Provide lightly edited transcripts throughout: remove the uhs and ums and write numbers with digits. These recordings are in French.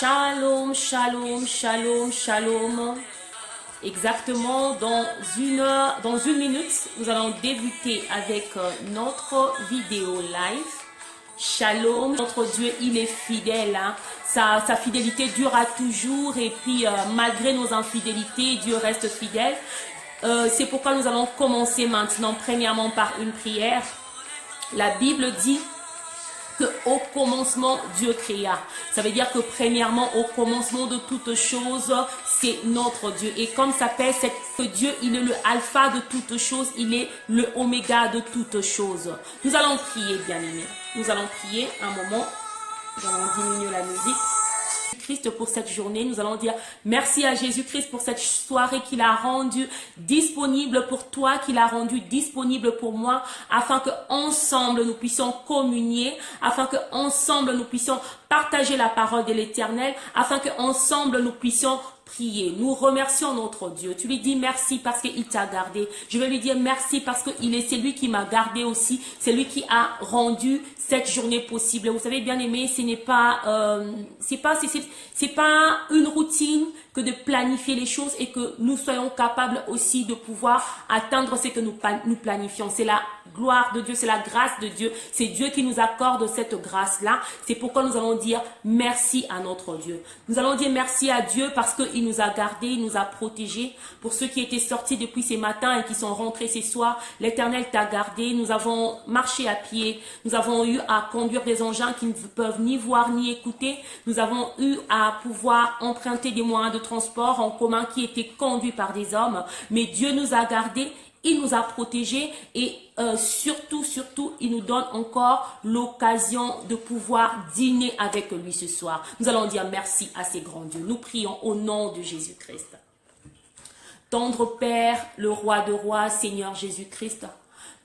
Shalom, shalom, shalom, shalom. Exactement dans une minute, nous allons débuter avec notre vidéo live. Shalom, notre Dieu, il est fidèle. Hein? Sa fidélité durera toujours et puis malgré nos infidélités, Dieu reste fidèle. C'est pourquoi nous allons commencer maintenant, premièrement par une prière. La Bible dit qu'au commencement, Dieu créa. Ça veut dire que premièrement, au commencement de toutes choses, c'est notre Dieu. Et comme ça s'appelle, c'est que Dieu, il est le alpha de toutes choses, il est le oméga de toutes choses. Nous allons prier, bien-aimés. Nous allons prier un moment. Nous allons diminuer la musique. Christ pour cette journée, nous allons dire merci à Jésus-Christ pour cette soirée qu'il a rendue disponible pour toi, qu'il a rendue disponible pour moi, afin que ensemble nous puissions communier, afin que ensemble nous puissions partager la parole de l'Éternel, afin que ensemble nous puissions prier. Nous remercions notre Dieu. Tu lui dis merci parce qu'il t'a gardé. Je vais lui dire merci parce que c'est lui qui m'a gardé aussi. C'est lui qui a rendu cette journée possible. Vous savez, bien aimé, ce n'est pas, c'est pas une routine que de planifier les choses et que nous soyons capables aussi de pouvoir atteindre ce que nous planifions. C'est la gloire de Dieu, c'est la grâce de Dieu. C'est Dieu qui nous accorde cette grâce-là. C'est pourquoi nous allons dire merci à notre Dieu. Nous allons dire merci à Dieu parce qu'il nous a gardés, il nous a protégés. Pour ceux qui étaient sortis depuis ces matins et qui sont rentrés ce soir, l'Éternel t'a gardé. Nous avons marché à pied. Nous avons eu à conduire des engins qui ne peuvent ni voir ni écouter. Nous avons eu à pouvoir emprunter des moyens de transport en commun qui étaient conduits par des hommes. Mais Dieu nous a gardés. Il nous a protégés et surtout, il nous donne encore l'occasion de pouvoir dîner avec lui ce soir. Nous allons dire merci à ces grands dieux. Nous prions au nom de Jésus-Christ. Tendre Père, le roi de rois, Seigneur Jésus-Christ,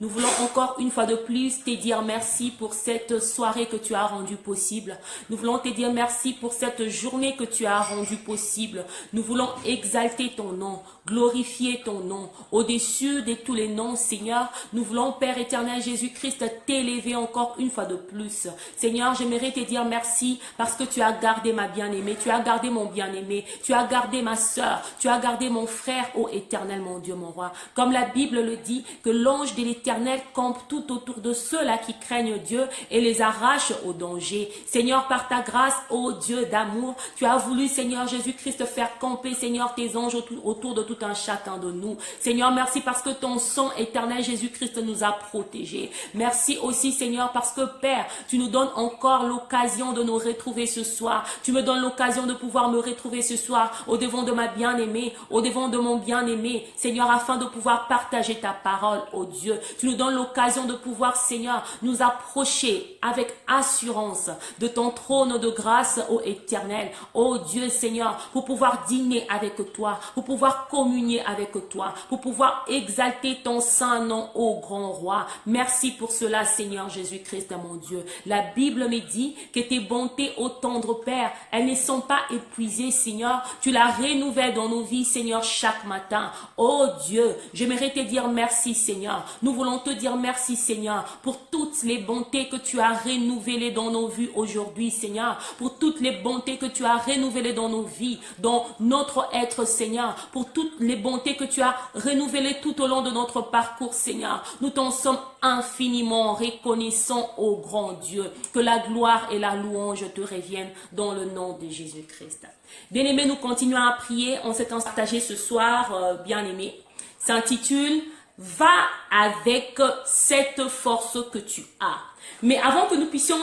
nous voulons encore une fois de plus te dire merci pour cette soirée que tu as rendue possible. Nous voulons te dire merci pour cette journée que tu as rendue possible. Nous voulons exalter ton nom, glorifier ton nom, au-dessus de tous les noms, Seigneur. Nous voulons, Père éternel Jésus-Christ, t'élever encore une fois de plus. Seigneur, j'aimerais te dire merci parce que tu as gardé ma bien-aimée, tu as gardé mon bien-aimé, tu as gardé ma soeur, tu as gardé mon frère, ô éternel, mon Dieu, mon roi. Comme la Bible le dit, que l'ange de l'Éternel campe tout autour de ceux-là qui craignent Dieu et les arrache au danger. Seigneur, par ta grâce, ô Dieu d'amour, tu as voulu, Seigneur Jésus-Christ, faire camper, Seigneur, tes anges autour de tout un chacun de nous. Seigneur, merci parce que ton sang éternel Jésus-Christ nous a protégés. Merci aussi, Seigneur, parce que Père, tu nous donnes encore l'occasion de nous retrouver ce soir. Tu me donnes l'occasion de pouvoir me retrouver ce soir au devant de ma bien-aimée, au devant de mon bien-aimé, Seigneur, afin de pouvoir partager ta parole, ô Dieu. Tu nous donnes l'occasion de pouvoir, Seigneur, nous approcher avec assurance de ton trône de grâce, ô éternel, ô Dieu, Seigneur, pour pouvoir dîner avec toi, pour pouvoir communier avec toi, pour pouvoir exalter ton saint nom, ô grand roi. Merci pour cela, Seigneur Jésus-Christ, mon Dieu. La Bible me dit que tes bontés, ô tendre Père, elles ne sont pas épuisées, Seigneur. Tu la renouvelles dans nos vies, Seigneur, chaque matin. Ô Dieu, j'aimerais te dire merci, Seigneur. Nous voulons te dire merci, Seigneur, pour toutes les bontés que tu as renouvelées dans nos vies aujourd'hui, Seigneur, pour toutes les bontés que tu as renouvelées dans nos vies, dans notre être, Seigneur, pour toutes les bontés que tu as renouvelées tout au long de notre parcours, Seigneur. Nous t'en sommes infiniment reconnaissants, ô grand Dieu. Que la gloire et la louange te reviennent dans le nom de Jésus-Christ. Bien-aimés, nous continuons à prier. On s'est partagé ce soir, bien-aimés, s'intitule Va avec cette force que tu as. Mais avant que nous puissions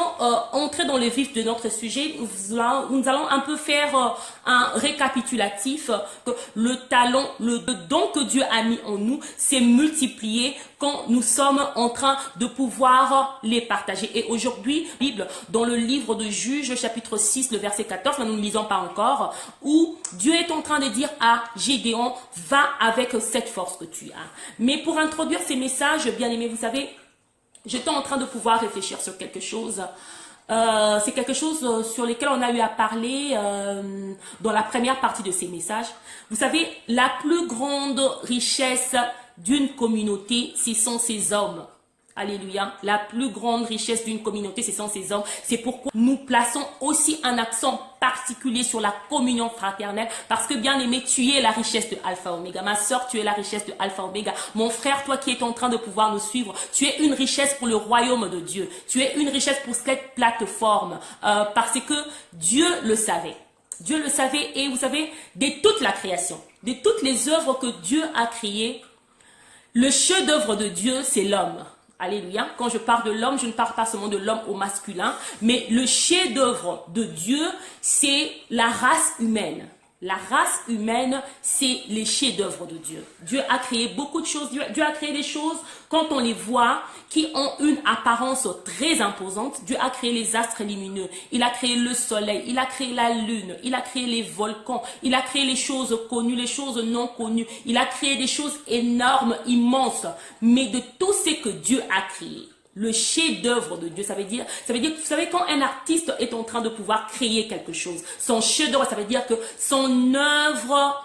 entrer dans le vif de notre sujet, nous allons un peu faire un récapitulatif. Que le talent, le don que Dieu a mis en nous s'est multiplié quand nous sommes en train de pouvoir les partager. Et aujourd'hui, Bible, dans le livre de Juges, chapitre 6, le verset 14, nous ne lisons pas encore, où Dieu est en train de dire à Gédéon, va avec cette force que tu as. Mais pour introduire ces messages, bien aimés, vous savez, j'étais en train de pouvoir réfléchir sur quelque chose. C'est quelque chose sur lequel on a eu à parler dans la première partie de ces messages. Vous savez, la plus grande richesse d'une communauté, ce sont ces hommes. Alléluia. La plus grande richesse d'une communauté, ce sont ces hommes. C'est pourquoi nous plaçons aussi un accent particulier sur la communion fraternelle. Parce que, bien aimé, tu es la richesse de Alpha Oméga. Ma soeur, tu es la richesse de Alpha Oméga. Mon frère, toi qui es en train de pouvoir nous suivre, tu es une richesse pour le royaume de Dieu. Tu es une richesse pour cette plateforme. Parce que Dieu le savait. Dieu le savait, et vous savez, de toute la création, de toutes les œuvres que Dieu a créées, le chef-d'œuvre de Dieu, c'est l'homme. Alléluia. Quand je parle de l'homme, je ne parle pas seulement de l'homme au masculin, mais le chef-d'œuvre de Dieu, c'est la race humaine. La race humaine, c'est les chefs-d'œuvre de Dieu. Dieu a créé beaucoup de choses. Dieu a créé des choses, quand on les voit, qui ont une apparence très imposante. Dieu a créé les astres lumineux. Il a créé le soleil. Il a créé la lune. Il a créé les volcans. Il a créé les choses connues, les choses non connues. Il a créé des choses énormes, immenses. Mais de tout ce que Dieu a créé, le chef-d'œuvre de Dieu, ça veut dire, vous savez, quand un artiste est en train de pouvoir créer quelque chose, son chef-d'œuvre, ça veut dire que son œuvre,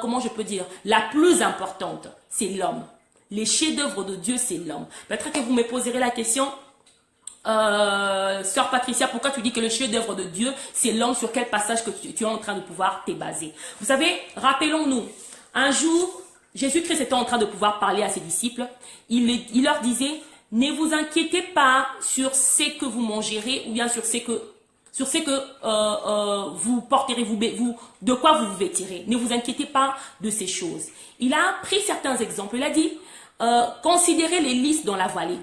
comment je peux dire, la plus importante, c'est l'homme. Les chefs-d'œuvre de Dieu, c'est l'homme. Peut-être que vous me poserez la question, Sœur Patricia, pourquoi tu dis que le chef-d'œuvre de Dieu, c'est l'homme? Sur quel passage que tu es en train de pouvoir te baser? Vous savez, rappelons-nous, un jour, Jésus-Christ était en train de pouvoir parler à ses disciples. Il leur disait, ne vous inquiétez pas sur ce que vous mangerez ou bien sur ce que vous porterez, de quoi vous vous vêtirez. Ne vous inquiétez pas de ces choses. Il a pris certains exemples. Il a dit, considérez les lys dans la vallée.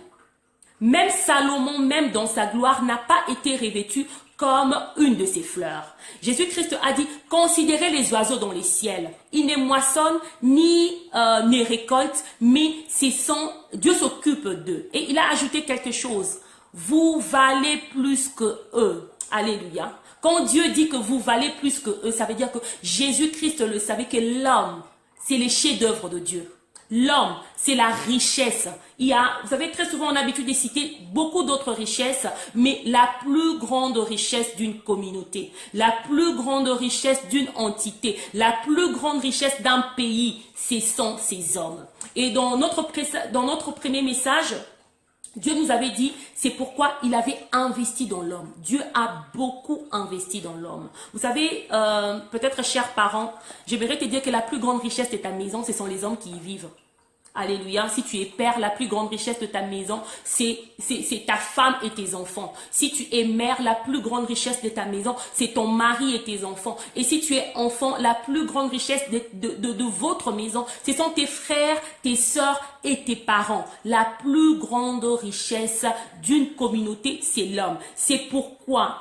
Même Salomon, même dans sa gloire, n'a pas été revêtu comme une de ses fleurs. Jésus-Christ a dit, considérez les oiseaux dans les ciels. Ils ne moissonnent ni ne récoltent, mais Dieu s'occupe d'eux. Et il a ajouté quelque chose. Vous valez plus que eux. Alléluia. Quand Dieu dit que vous valez plus que eux, ça veut dire que Jésus-Christ le savait, que l'homme, c'est les chefs-d'œuvre de Dieu. L'homme, c'est la richesse. Vous savez, très souvent, on a l'habitude de citer beaucoup d'autres richesses, mais la plus grande richesse d'une communauté, la plus grande richesse d'une entité, la plus grande richesse d'un pays, ce sont ces hommes. Et dans notre premier message, Dieu nous avait dit, c'est pourquoi il avait investi dans l'homme. Dieu a beaucoup investi dans l'homme. Vous savez, peut-être chers parents, j'aimerais te dire que la plus grande richesse de ta maison, ce sont les hommes qui y vivent. Alléluia. Si tu es père, la plus grande richesse de ta maison, c'est ta femme et tes enfants. Si tu es mère, la plus grande richesse de ta maison, c'est ton mari et tes enfants. Et si tu es enfant, la plus grande richesse de votre maison, ce sont tes frères, tes sœurs et tes parents. La plus grande richesse d'une communauté, c'est l'homme. C'est pourquoi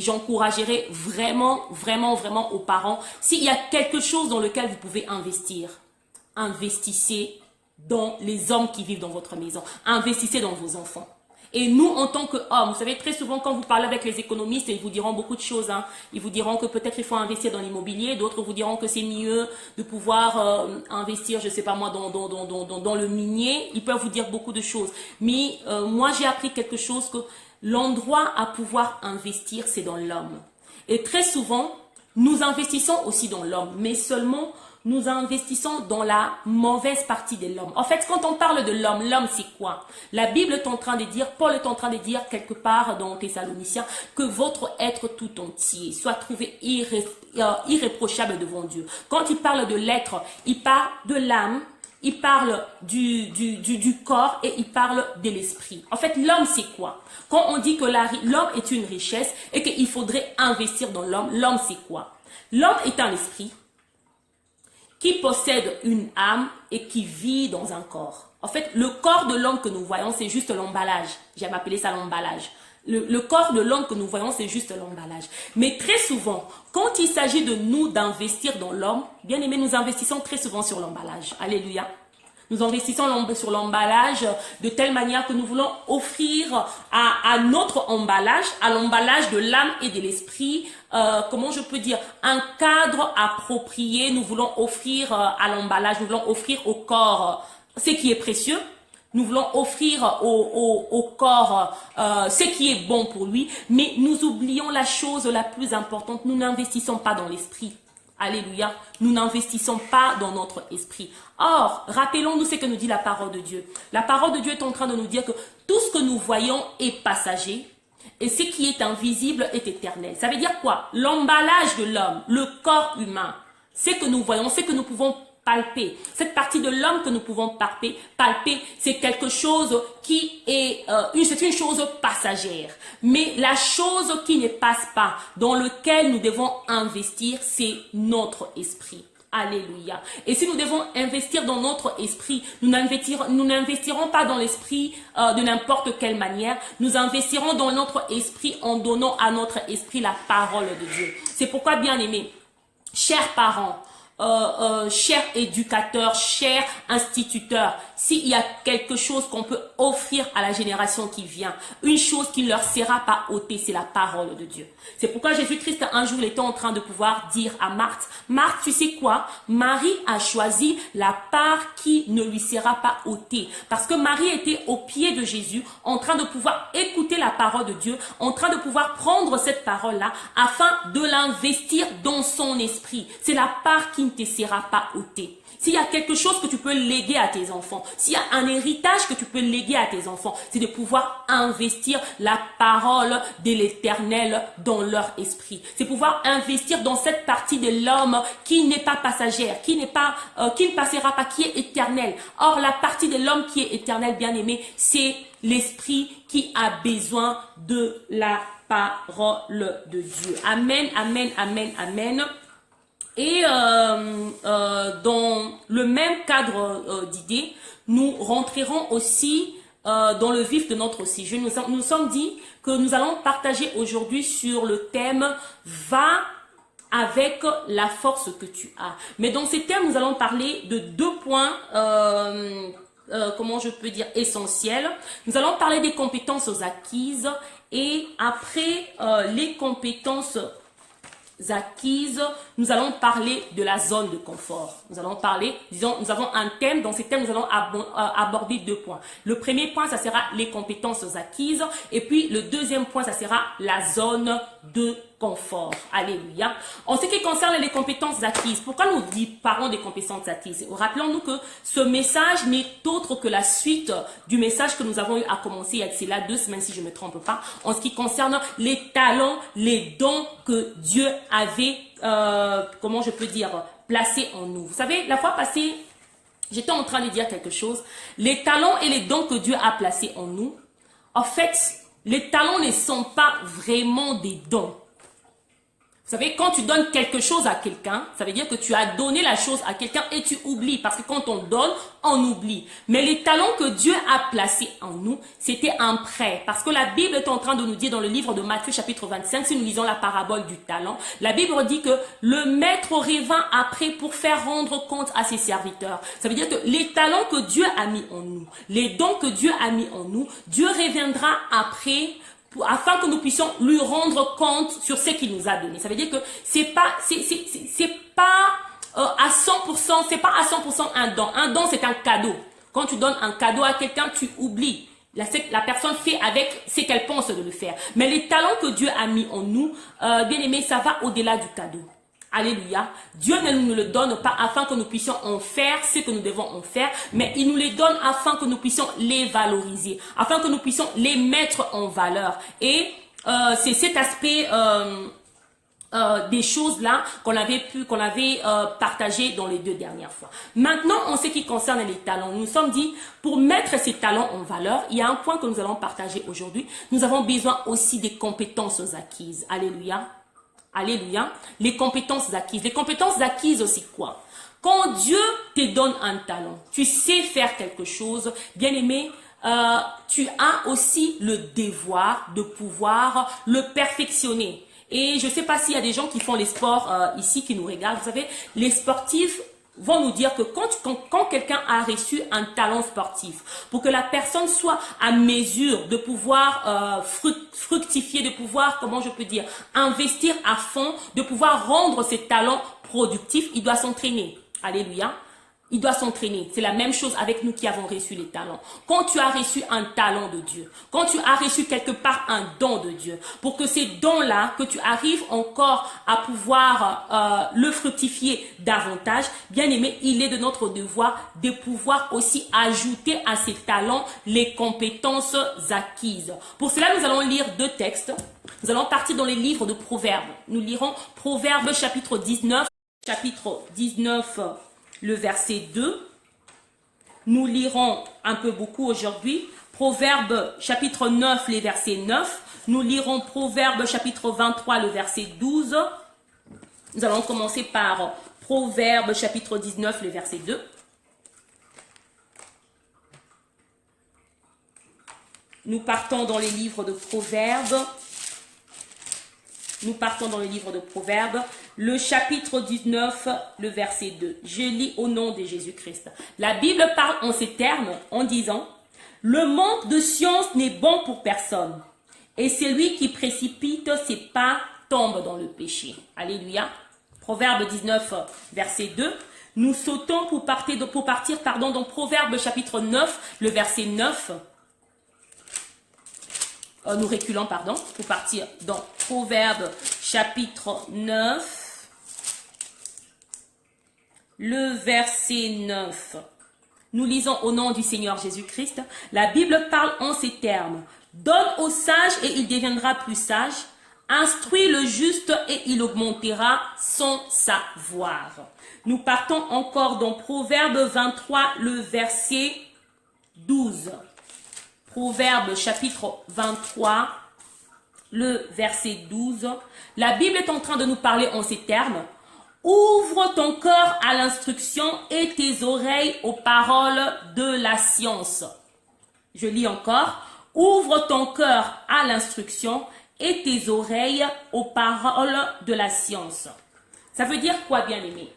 j'encouragerais vraiment aux parents, s'il y a quelque chose dans lequel vous pouvez investir, investissez dans les hommes qui vivent dans votre maison. Investissez dans vos enfants. Et nous, en tant qu'hommes, vous savez, très souvent, quand vous parlez avec les économistes, ils vous diront beaucoup de choses. Ils vous diront que peut-être il faut investir dans l'immobilier. D'autres vous diront que c'est mieux de pouvoir investir, je ne sais pas moi, dans le minier. Ils peuvent vous dire beaucoup de choses. Mais moi, j'ai appris quelque chose, que l'endroit à pouvoir investir, c'est dans l'homme. Et très souvent, nous investissons aussi dans l'homme, mais seulement nous investissons dans la mauvaise partie de l'homme. En fait, quand on parle de l'homme, l'homme c'est quoi? La Bible est en train de dire, Paul est en train de dire quelque part dans Thessaloniciens, que votre être tout entier soit trouvé irréprochable devant Dieu. Quand il parle de l'être, il parle de l'âme, il parle du corps et il parle de l'esprit. En fait, l'homme c'est quoi? Quand on dit que l'homme est une richesse et qu'il faudrait investir dans l'homme, l'homme c'est quoi? L'homme est un esprit qui possède une âme et qui vit dans un corps. En fait, le corps de l'homme que nous voyons, c'est juste l'emballage. J'aime appeler ça l'emballage. Le corps de l'homme que nous voyons, c'est juste l'emballage. Mais très souvent, quand il s'agit de nous d'investir dans l'homme, bien aimé, nous investissons très souvent sur l'emballage. Alléluia. Nous investissons sur l'emballage de telle manière que nous voulons offrir à notre emballage, à l'emballage de l'âme et de l'esprit, comment je peux dire, un cadre approprié. Nous voulons offrir à l'emballage, nous voulons offrir au corps ce qui est précieux. Nous voulons offrir au corps ce qui est bon pour lui, mais nous oublions la chose la plus importante. Nous n'investissons pas dans l'esprit. Alléluia. Nous n'investissons pas dans notre esprit. Or, rappelons-nous ce que nous dit la parole de Dieu. La parole de Dieu est en train de nous dire que tout ce que nous voyons est passager et ce qui est invisible est éternel. Ça veut dire quoi? L'emballage de l'homme, le corps humain, ce que nous voyons, ce que nous pouvons palper, cette partie de l'homme que nous pouvons palper, c'est quelque chose qui est, c'est une chose passagère. Mais la chose qui ne passe pas, dans lequel nous devons investir, c'est notre esprit. Alléluia. Et si nous devons investir dans notre esprit, nous n'investirons pas dans l'esprit de n'importe quelle manière. Nous investirons dans notre esprit en donnant à notre esprit la parole de Dieu. C'est pourquoi, bien aimés, chers parents, chers éducateurs, chers instituteurs, s'il y a quelque chose qu'on peut offrir à la génération qui vient, une chose qui ne leur sera pas ôtée, c'est la parole de Dieu. C'est pourquoi Jésus-Christ, un jour, il était en train de pouvoir dire à Marthe, Marthe, tu sais quoi? Marie a choisi la part qui ne lui sera pas ôtée. Parce que Marie était au pied de Jésus, en train de pouvoir écouter la parole de Dieu, en train de pouvoir prendre cette parole-là, afin de l'investir dans son esprit. C'est la part qui ne te sera pas ôtée. S'il y a quelque chose que tu peux léguer à tes enfants, s'il y a un héritage que tu peux léguer à tes enfants, c'est de pouvoir investir la parole de l'Éternel dans leur esprit. C'est pouvoir investir dans cette partie de l'homme qui n'est pas passagère, qui ne passera pas, qui est éternelle. Or, la partie de l'homme qui est éternelle, bien aimé, c'est l'esprit qui a besoin de la parole de Dieu. Amen, amen, amen, amen. Et dans le même cadre d'idées, nous rentrerons aussi dans le vif de notre sujet. Nous sommes dit que nous allons partager aujourd'hui sur le thème « Va avec la force que tu as ». Mais dans ces thèmes, nous allons parler de deux points, comment je peux dire, essentiels. Nous allons parler des compétences acquises et après les compétences acquises, nous allons parler de la zone de confort. Nous allons parler, disons, nous avons un thème. Dans ces thèmes, nous allons aborder deux points. Le premier point, ça sera les compétences acquises. Et puis, le deuxième point, ça sera la zone de confort. Alléluia. En ce qui concerne les compétences acquises, pourquoi nous parlons des compétences acquises? Rappelons-nous que ce message n'est autre que la suite du message que nous avons eu à commencer il y a 2 semaines, si je ne me trompe pas, en ce qui concerne les talents, les dons que Dieu avait, comment je peux dire, placés en nous. Vous savez, la fois passée, j'étais en train de dire quelque chose. Les talents et les dons que Dieu a placés en nous, en fait, les talents ne sont pas vraiment des dons. Vous savez, quand tu donnes quelque chose à quelqu'un, ça veut dire que tu as donné la chose à quelqu'un et tu oublies. Parce que quand on donne, on oublie. Mais les talents que Dieu a placés en nous, c'était un prêt. Parce que la Bible est en train de nous dire dans le livre de Matthieu chapitre 25, si nous lisons la parabole du talent, la Bible dit que le maître revint après pour faire rendre compte à ses serviteurs. Ça veut dire que les talents que Dieu a mis en nous, les dons que Dieu a mis en nous, Dieu reviendra après afin que nous puissions lui rendre compte sur ce qu'il nous a donné. Ça veut dire que c'est pas à 100%, c'est pas à 100% un don. Un don, c'est un cadeau. Quand tu donnes un cadeau à quelqu'un, tu oublies. La personne fait avec ce qu'elle pense de le faire. Mais les talents que Dieu a mis en nous, bien aimé, ça va au-delà du cadeau. Alléluia. Dieu ne nous le donne pas afin que nous puissions en faire ce que nous devons en faire, mais il nous les donne afin que nous puissions les valoriser, afin que nous puissions les mettre en valeur. Et c'est cet aspect des choses là qu'on avait partagé dans les 2 dernières fois. Maintenant, en ce qui concerne les talents, nous nous sommes dit, pour mettre ces talents en valeur, il y a un point que nous allons partager aujourd'hui. Nous avons besoin aussi des compétences acquises. Alléluia. Alléluia. Les compétences acquises. Les compétences acquises, c'est quoi? Quand Dieu te donne un talent, tu sais faire quelque chose, bien aimé, tu as aussi le devoir de pouvoir le perfectionner. Et je ne sais pas s'il y a des gens qui font les sports ici, qui nous regardent. Vous savez, les sportifs vont nous dire que quand quelqu'un a reçu un talent sportif, pour que la personne soit à mesure de pouvoir fructifier, de pouvoir, comment je peux dire, investir à fond, de pouvoir rendre ses talents productifs, il doit s'entraîner. Alléluia. Il doit s'entraîner. C'est la même chose avec nous qui avons reçu les talents. Quand tu as reçu un talent de Dieu, quand tu as reçu quelque part un don de Dieu, pour que ces dons-là, que tu arrives encore à pouvoir le fructifier davantage, bien aimé, il est de notre devoir de pouvoir aussi ajouter à ces talents les compétences acquises. Pour cela, nous allons lire deux textes. Nous allons partir dans les livres de Proverbes. Nous lirons Proverbes chapitre 19, le verset 2. Nous lirons un peu beaucoup aujourd'hui. Proverbes chapitre 9, les versets 9. Nous lirons Proverbes chapitre 23, le verset 12. Nous allons commencer par Proverbes chapitre 19, le verset 2. Nous partons dans les livres de Proverbes. Nous partons dans le livre de Proverbes, le chapitre 19, le verset 2. Je lis au nom de Jésus-Christ. La Bible parle en ces termes en disant « Le manque de science n'est bon pour personne, et celui qui précipite ses pas tombe dans le péché. » Alléluia. Proverbe 19, verset 2. Nous sautons pour partir dans Proverbe chapitre 9, le verset 9. Nous reculons, pour partir dans Proverbe chapitre 9, le verset 9. Nous lisons au nom du Seigneur Jésus-Christ. La Bible parle en ces termes. Donne au sage et il deviendra plus sage. Instruis le juste et il augmentera son savoir. Nous partons encore dans Proverbe 23, le verset 12. Proverbe chapitre 23, le verset 12. La Bible est en train de nous parler en ces termes. Ouvre ton cœur à l'instruction et tes oreilles aux paroles de la science. Je lis encore. Ouvre ton cœur à l'instruction et tes oreilles aux paroles de la science. Ça veut dire quoi, bien-aimé?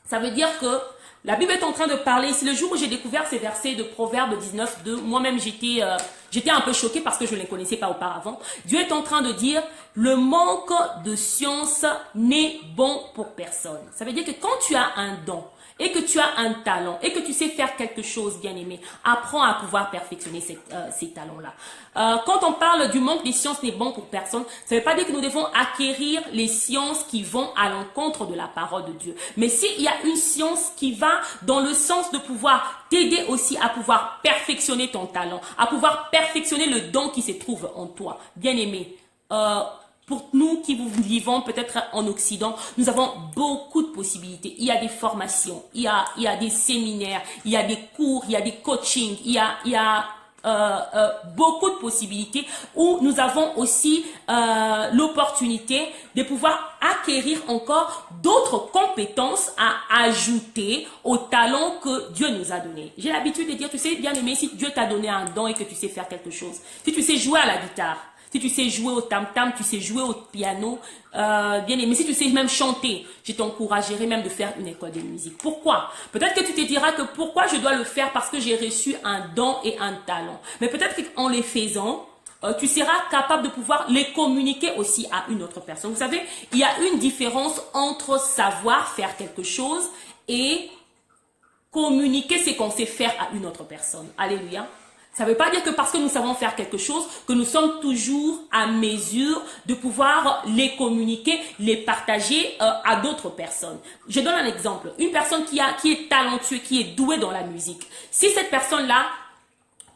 Ça veut dire que la Bible est en train de parler. C'est le jour où j'ai découvert ces versets de Proverbe 19, 2. Moi-même, j'étais un peu choquée parce que je ne les connaissais pas auparavant. Dieu est en train de dire, le manque de science n'est bon pour personne. Ça veut dire que quand tu as un don et que tu as un talent et que tu sais faire quelque chose, bien aimé, apprends à pouvoir perfectionner ces talents-là. Quand on parle du manque des sciences n'est bon pour personne, ça ne veut pas dire que nous devons acquérir les sciences qui vont à l'encontre de la parole de Dieu. Mais s'il y a une science qui va dans le sens de pouvoir t'aider aussi à pouvoir perfectionner ton talent, à pouvoir perfectionner le don qui se trouve en toi, bien aimé, pour nous qui vivons peut-être en Occident, nous avons beaucoup de possibilités. Il y a des formations, il y a des séminaires, il y a des cours, il y a des coachings, il y a beaucoup de possibilités où nous avons aussi l'opportunité de pouvoir acquérir encore d'autres compétences à ajouter au talent que Dieu nous a donné. J'ai l'habitude de dire, tu sais, bien aimé, si Dieu t'a donné un don et que tu sais faire quelque chose, si tu sais jouer à la guitare, si tu sais jouer au tam-tam, tu sais jouer au piano, bien aimé. Si tu sais même chanter, je t'encouragerais même de faire une école de musique. Pourquoi? Peut-être que tu te diras que pourquoi je dois le faire parce que j'ai reçu un don et un talent. Mais peut-être qu'en les faisant, tu seras capable de pouvoir les communiquer aussi à une autre personne. Vous savez, il y a une différence entre savoir faire quelque chose et communiquer ce qu'on sait faire à une autre personne. Alléluia. Ça ne veut pas dire que parce que nous savons faire quelque chose, que nous sommes toujours à mesure de pouvoir les communiquer, les partager à d'autres personnes. Je donne un exemple. Une personne qui est talentueuse, qui est douée dans la musique. Si cette personne-là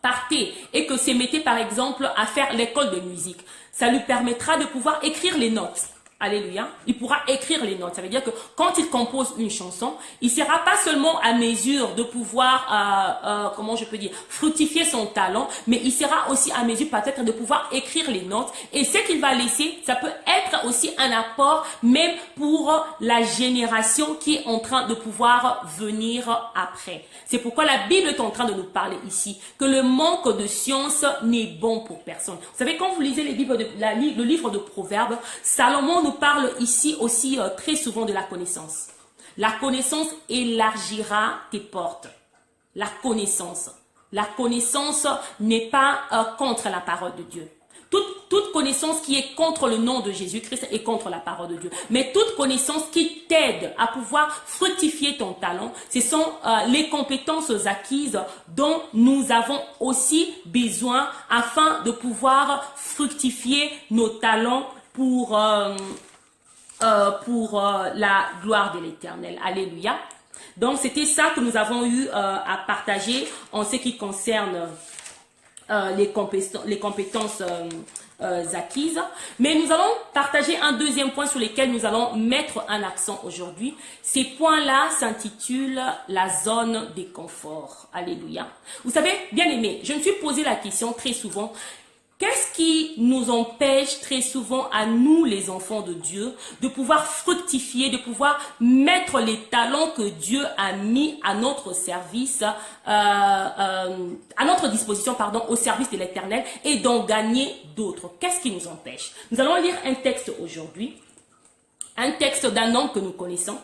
partait et que se mettait par exemple à faire l'école de musique, ça lui permettra de pouvoir écrire les notes. Alléluia. Il pourra écrire les notes. Ça veut dire que quand il compose une chanson, il ne sera pas seulement à mesure de pouvoir, comment je peux dire, fructifier son talent, mais il sera aussi à mesure peut-être de pouvoir écrire les notes. Et ce qu'il va laisser, ça peut être aussi un apport même pour la génération qui est en train de pouvoir venir après. C'est pourquoi la Bible est en train de nous parler ici, que le manque de science n'est bon pour personne. Vous savez, quand vous lisez le livre de Proverbes, Salomon nous parle ici aussi très souvent de la connaissance. La connaissance élargira tes portes. La connaissance. La connaissance n'est pas contre la parole de Dieu. Toute toute connaissance qui est contre le nom de Jésus-Christ et contre la parole de Dieu. Mais toute connaissance qui t'aide à pouvoir fructifier ton talent, ce sont les compétences acquises dont nous avons aussi besoin afin de pouvoir fructifier nos talents pour la gloire de l'Éternel. Alléluia. Donc, c'était ça que nous avons eu à partager en ce qui concerne les compétences acquises. Mais nous allons partager un deuxième point sur lequel nous allons mettre un accent aujourd'hui. Ces points-là s'intitulent la zone de confort. Alléluia. Vous savez, bien aimé, je me suis posé la question très souvent. Qu'est-ce qui nous empêche très souvent à nous, les enfants de Dieu, de pouvoir fructifier, de pouvoir mettre les talents que Dieu a mis à notre service, à notre disposition, pardon, au service de l'Éternel et d'en gagner d'autres? Qu'est-ce qui nous empêche? Nous allons lire un texte aujourd'hui, un texte d'un homme que nous connaissons.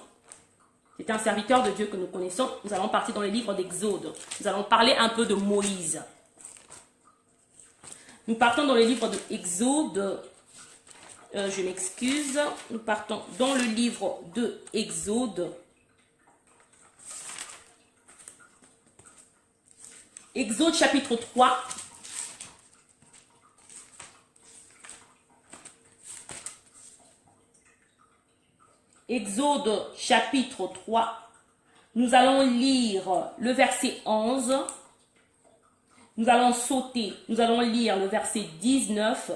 C'est un serviteur de Dieu que nous connaissons. Nous allons partir dans les livres d'Exode. Nous allons parler un peu de Moïse. Nous partons dans le livre de Exode. Je m'excuse. Nous partons dans le livre de Exode. Exode chapitre 3. Exode chapitre 3. Nous allons lire le verset 11. Nous allons sauter, nous allons lire le verset 19.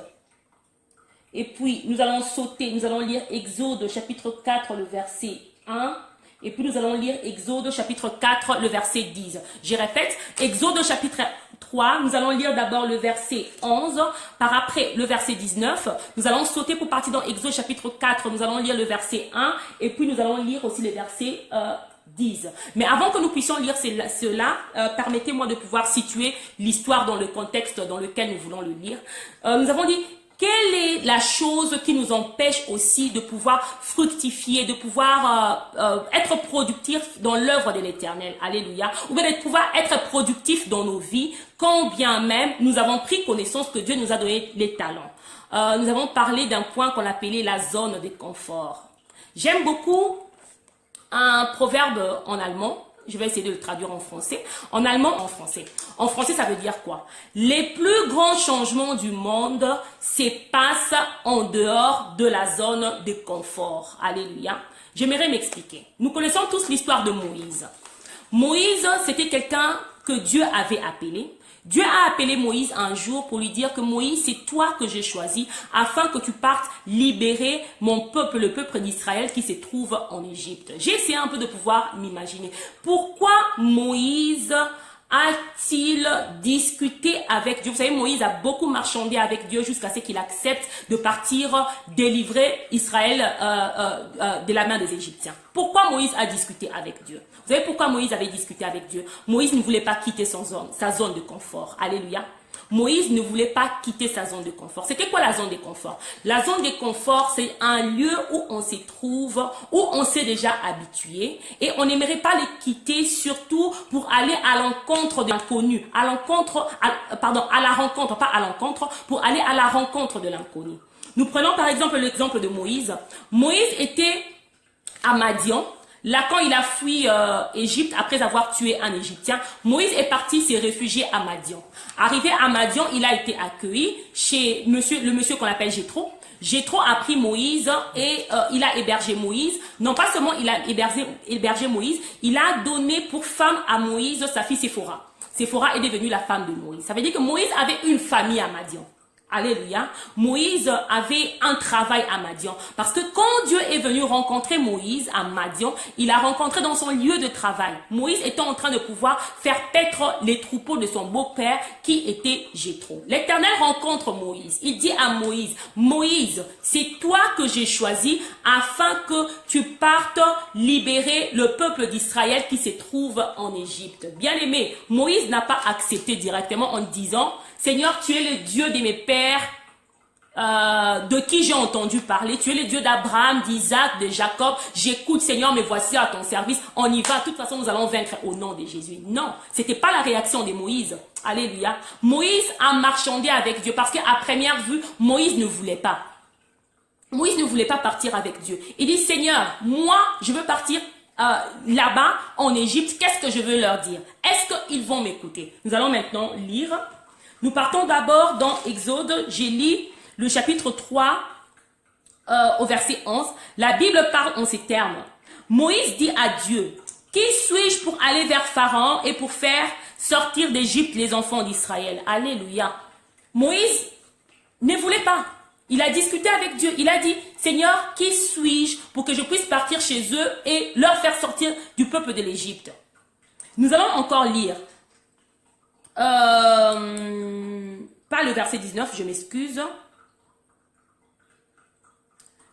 Et puis, nous allons sauter, nous allons lire Exode chapitre 4, le verset 1. Et puis, nous allons lire Exode chapitre 4, le verset 10. Je répète, Exode chapitre 3, nous allons lire d'abord le verset 11. Par après, le verset 19. Nous allons sauter pour partir dans Exode chapitre 4. Nous allons lire le verset 1. Et puis, nous allons lire aussi le verset 10. Mais avant que nous puissions lire cela, permettez-moi de pouvoir situer l'histoire dans le contexte dans lequel nous voulons le lire. Nous avons dit, quelle est la chose qui nous empêche aussi de pouvoir fructifier, de pouvoir être productif dans l'œuvre de l'Éternel? Alléluia. Ou bien de pouvoir être productif dans nos vies, quand bien même nous avons pris connaissance que Dieu nous a donné les talents. Nous avons parlé d'un point qu'on appelait la zone de confort. J'aime beaucoup un proverbe en allemand. Je vais essayer de le traduire en français. En allemand, en français. En français, ça veut dire quoi? Les plus grands changements du monde se passent en dehors de la zone de confort. Alléluia. J'aimerais m'expliquer. Nous connaissons tous l'histoire de Moïse. Moïse, c'était quelqu'un que Dieu avait appelé. Dieu a appelé Moïse un jour pour lui dire que Moïse, c'est toi que j'ai choisi afin que tu partes libérer mon peuple, le peuple d'Israël qui se trouve en Égypte. J'ai essayé un peu de pouvoir m'imaginer. Pourquoi Moïse a-t-il discuté avec Dieu? Vous savez, Moïse a beaucoup marchandé avec Dieu jusqu'à ce qu'il accepte de partir délivrer Israël de la main des Égyptiens. Pourquoi Moïse a discuté avec Dieu? Vous savez pourquoi Moïse avait discuté avec Dieu? Moïse ne voulait pas quitter sa zone de confort. Alléluia. Moïse ne voulait pas quitter sa zone de confort. C'était quoi la zone de confort? La zone de confort, c'est un lieu où on se trouve, où on s'est déjà habitué et on n'aimerait pas le quitter, surtout pour aller à l'encontre de l'inconnu, à la rencontre, pas à l'encontre, pour aller à la rencontre de l'inconnu. Nous prenons par exemple l'exemple de Moïse. Moïse était à Madian. Là, quand il a fui Égypte après avoir tué un Égyptien, Moïse est parti se réfugier à Madian. Arrivé à Madian, il a été accueilli chez le monsieur qu'on appelle Jéthro. Jéthro a pris Moïse et il a hébergé Moïse. Non pas seulement il a hébergé Moïse, il a donné pour femme à Moïse sa fille Séphora. Séphora est devenue la femme de Moïse. Ça veut dire que Moïse avait une famille à Madian. Alléluia. Moïse avait un travail à Madian. Parce que quand Dieu est venu rencontrer Moïse à Madian, il a rencontré dans son lieu de travail. Moïse était en train de pouvoir faire paître les troupeaux de son beau-père qui était Jéthro. L'Éternel rencontre Moïse. Il dit à Moïse, Moïse, c'est toi que j'ai choisi afin que tu partes libérer le peuple d'Israël qui se trouve en Égypte. Bien aimé, Moïse n'a pas accepté directement en disant, Seigneur, tu es le Dieu de mes pères de qui j'ai entendu parler. Tu es le Dieu d'Abraham, d'Isaac, de Jacob. J'écoute, Seigneur, me voici à ton service. On y va. De toute façon, nous allons vaincre au nom de Jésus. Non, c'était pas la réaction de Moïse. Alléluia. Moïse a marchandé avec Dieu parce qu'à première vue, Moïse ne voulait pas. Moïse ne voulait pas partir avec Dieu. Il dit, Seigneur, moi, je veux partir là-bas, en Égypte. Qu'est-ce que je veux leur dire? Est-ce qu'ils vont m'écouter? Nous allons maintenant lire. Nous partons d'abord dans Exode. J'ai lu le chapitre 3 au verset 11. La Bible parle en ces termes. Moïse dit à Dieu, qui suis-je pour aller vers Pharaon et pour faire sortir d'Égypte les enfants d'Israël? Alléluia. Moïse ne voulait pas. Il a discuté avec Dieu. Il a dit, Seigneur, qui suis-je pour que je puisse partir chez eux et leur faire sortir du peuple de l'Égypte? Nous allons encore lire. Pas le verset 19, je m'excuse.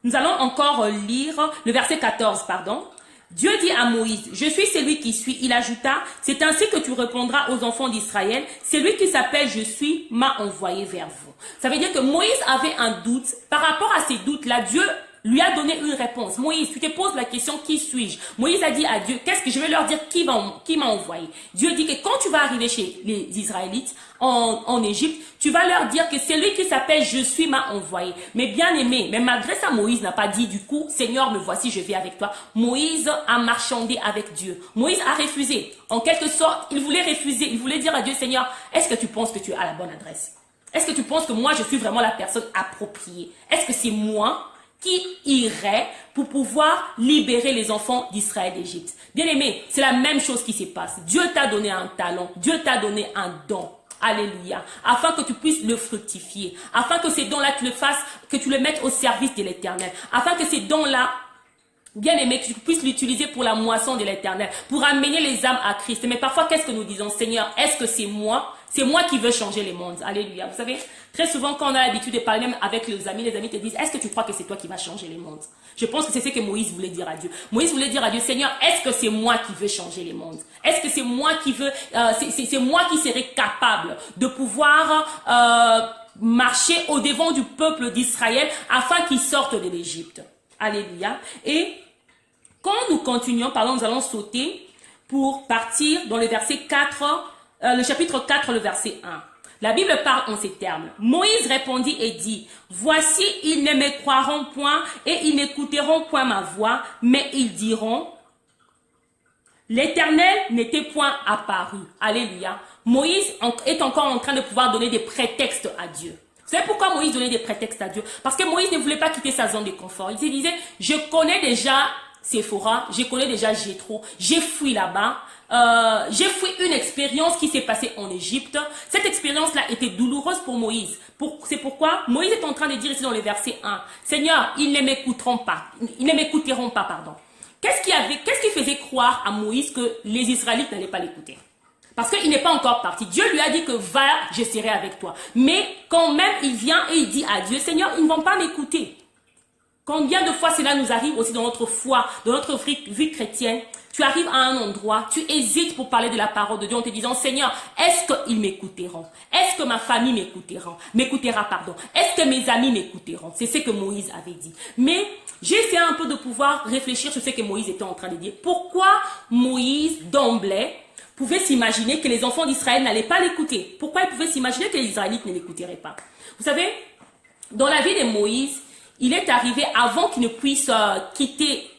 Nous allons encore lire le verset 14, pardon. Dieu dit à Moïse, je suis celui qui suis. Il ajouta, c'est ainsi que tu répondras aux enfants d'Israël. Celui qui s'appelle je suis m'a envoyé vers vous. Ça veut dire que Moïse avait un doute. Par rapport à ces doutes-là, Dieu lui a donné une réponse. Moïse, tu te poses la question, qui suis-je? Moïse a dit à Dieu, qu'est-ce que je vais leur dire, qui m'a envoyé? Dieu dit que quand tu vas arriver chez les Israélites en Égypte, tu vas leur dire que celui qui s'appelle je suis m'a envoyé. Mais bien aimé, mais malgré ça, Moïse n'a pas dit du coup, Seigneur, me voici, je vais avec toi. Moïse a marchandé avec Dieu. Moïse a refusé. En quelque sorte, il voulait refuser. Il voulait dire à Dieu, Seigneur, est-ce que tu penses que tu as la bonne adresse? Est-ce que tu penses que moi, je suis vraiment la personne appropriée? Est-ce que c'est moi qui irait pour pouvoir libérer les enfants d'Israël d'Égypte? Bien aimé, c'est la même chose qui se passe. Dieu t'a donné un talent, Dieu t'a donné un don. Alléluia. Afin que tu puisses le fructifier. Afin que ces dons-là, tu le fasses, que tu le mettes au service de l'Éternel. Afin que ces dons-là, bien aimé, que tu puisses l'utiliser pour la moisson de l'Éternel, pour amener les âmes à Christ. Mais parfois, qu'est-ce que nous disons? Seigneur, est-ce que c'est moi? C'est moi qui veux changer les mondes. Alléluia. Vous savez, très souvent, quand on a l'habitude de parler même avec les amis te disent, est-ce que tu crois que c'est toi qui vas changer les mondes? Je pense que c'est ce que Moïse voulait dire à Dieu. Moïse voulait dire à Dieu, Seigneur, est-ce que c'est moi qui veux changer les mondes? Est-ce que c'est moi qui veux, c'est moi qui serais capable de pouvoir marcher au devant du peuple d'Israël afin qu'ils sortent de l'Égypte? Alléluia. Et quand nous continuons, pardon, nous allons sauter pour partir dans le verset 4, le chapitre 4, le verset 1. La Bible parle en ces termes. Moïse répondit et dit, voici, ils ne me croiront point et ils n'écouteront point ma voix, mais ils diront, l'Éternel n'était point apparu. Alléluia. Moïse est encore en train de pouvoir donner des prétextes à Dieu. Vous savez pourquoi Moïse donnait des prétextes à Dieu? Parce que Moïse ne voulait pas quitter sa zone de confort. Il se disait, je connais déjà Séphora, je connais déjà Jéthro, j'ai fui là-bas. J'ai fui une expérience qui s'est passée en Égypte. Cette expérience-là était douloureuse pour Moïse. C'est pourquoi Moïse est en train de dire ici dans le verset 1, Seigneur, ils ne m'écouteront pas. Ils ne m'écouteront pas, pardon. Qu'est-ce qui faisait croire à Moïse que les Israélites n'allaient pas l'écouter? Parce qu'il n'est pas encore parti. Dieu lui a dit que va, je serai avec toi. Mais quand même, il vient et il dit à Dieu, Seigneur, ils ne vont pas m'écouter. Combien de fois cela nous arrive aussi dans notre foi, dans notre vie chrétienne? Tu arrives à un endroit, tu hésites pour parler de la parole de Dieu en te disant, Seigneur, est-ce qu'ils m'écouteront? Est-ce que ma famille m'écoutera, pardon? Est-ce que mes amis m'écouteront? C'est ce que Moïse avait dit. Mais j'ai essayé un peu de pouvoir réfléchir sur ce que Moïse était en train de dire. Pourquoi Moïse, d'emblée, pouvait s'imaginer que les enfants d'Israël n'allaient pas l'écouter? Pourquoi il pouvait s'imaginer que les Israélites ne l'écouteraient pas? Vous savez, dans la vie de Moïse, il est arrivé avant qu'il ne puisse quitter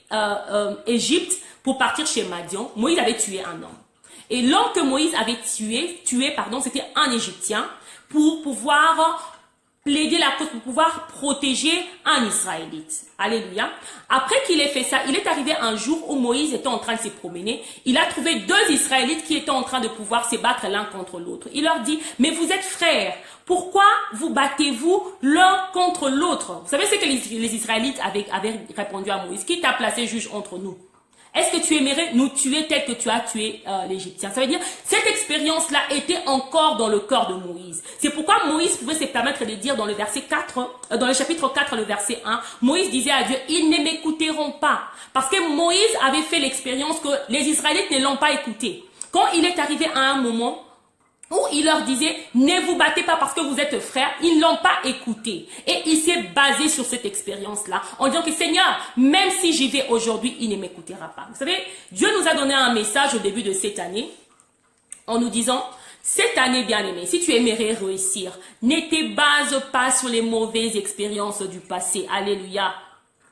Égypte pour partir chez Madian. Moïse avait tué un homme. Et l'homme que Moïse avait tué, c'était un Égyptien pour pouvoir plaider la cause, pour pouvoir protéger un Israélite. Alléluia. Après qu'il ait fait ça, il est arrivé un jour où Moïse était en train de se promener. Il a trouvé deux Israélites qui étaient en train de pouvoir se battre l'un contre l'autre. Il leur dit, mais vous êtes frères. Pourquoi vous battez-vous l'un contre l'autre? Vous savez ce que les Israélites avaient répondu à Moïse? Qui t'a placé juge entre nous? Est-ce que tu aimerais nous tuer tel que tu as tué l'Égyptien? Ça veut dire, cette expérience-là était encore dans le cœur de Moïse. C'est pourquoi Moïse pouvait se permettre de dire dans le verset 4, dans le chapitre 4, le verset 1, Moïse disait à Dieu, ils ne m'écouteront pas. Parce que Moïse avait fait l'expérience que les Israélites ne l'ont pas écouté. Quand il est arrivé à un moment où il leur disait, ne vous battez pas parce que vous êtes frères, ils ne l'ont pas écouté. Et il s'est basé sur cette expérience-là, en disant que Seigneur, même si j'y vais aujourd'hui, il ne m'écoutera pas. Vous savez, Dieu nous a donné un message au début de cette année, en nous disant, cette année bien-aimée, si tu aimerais réussir, ne te base pas sur les mauvaises expériences du passé. Alléluia.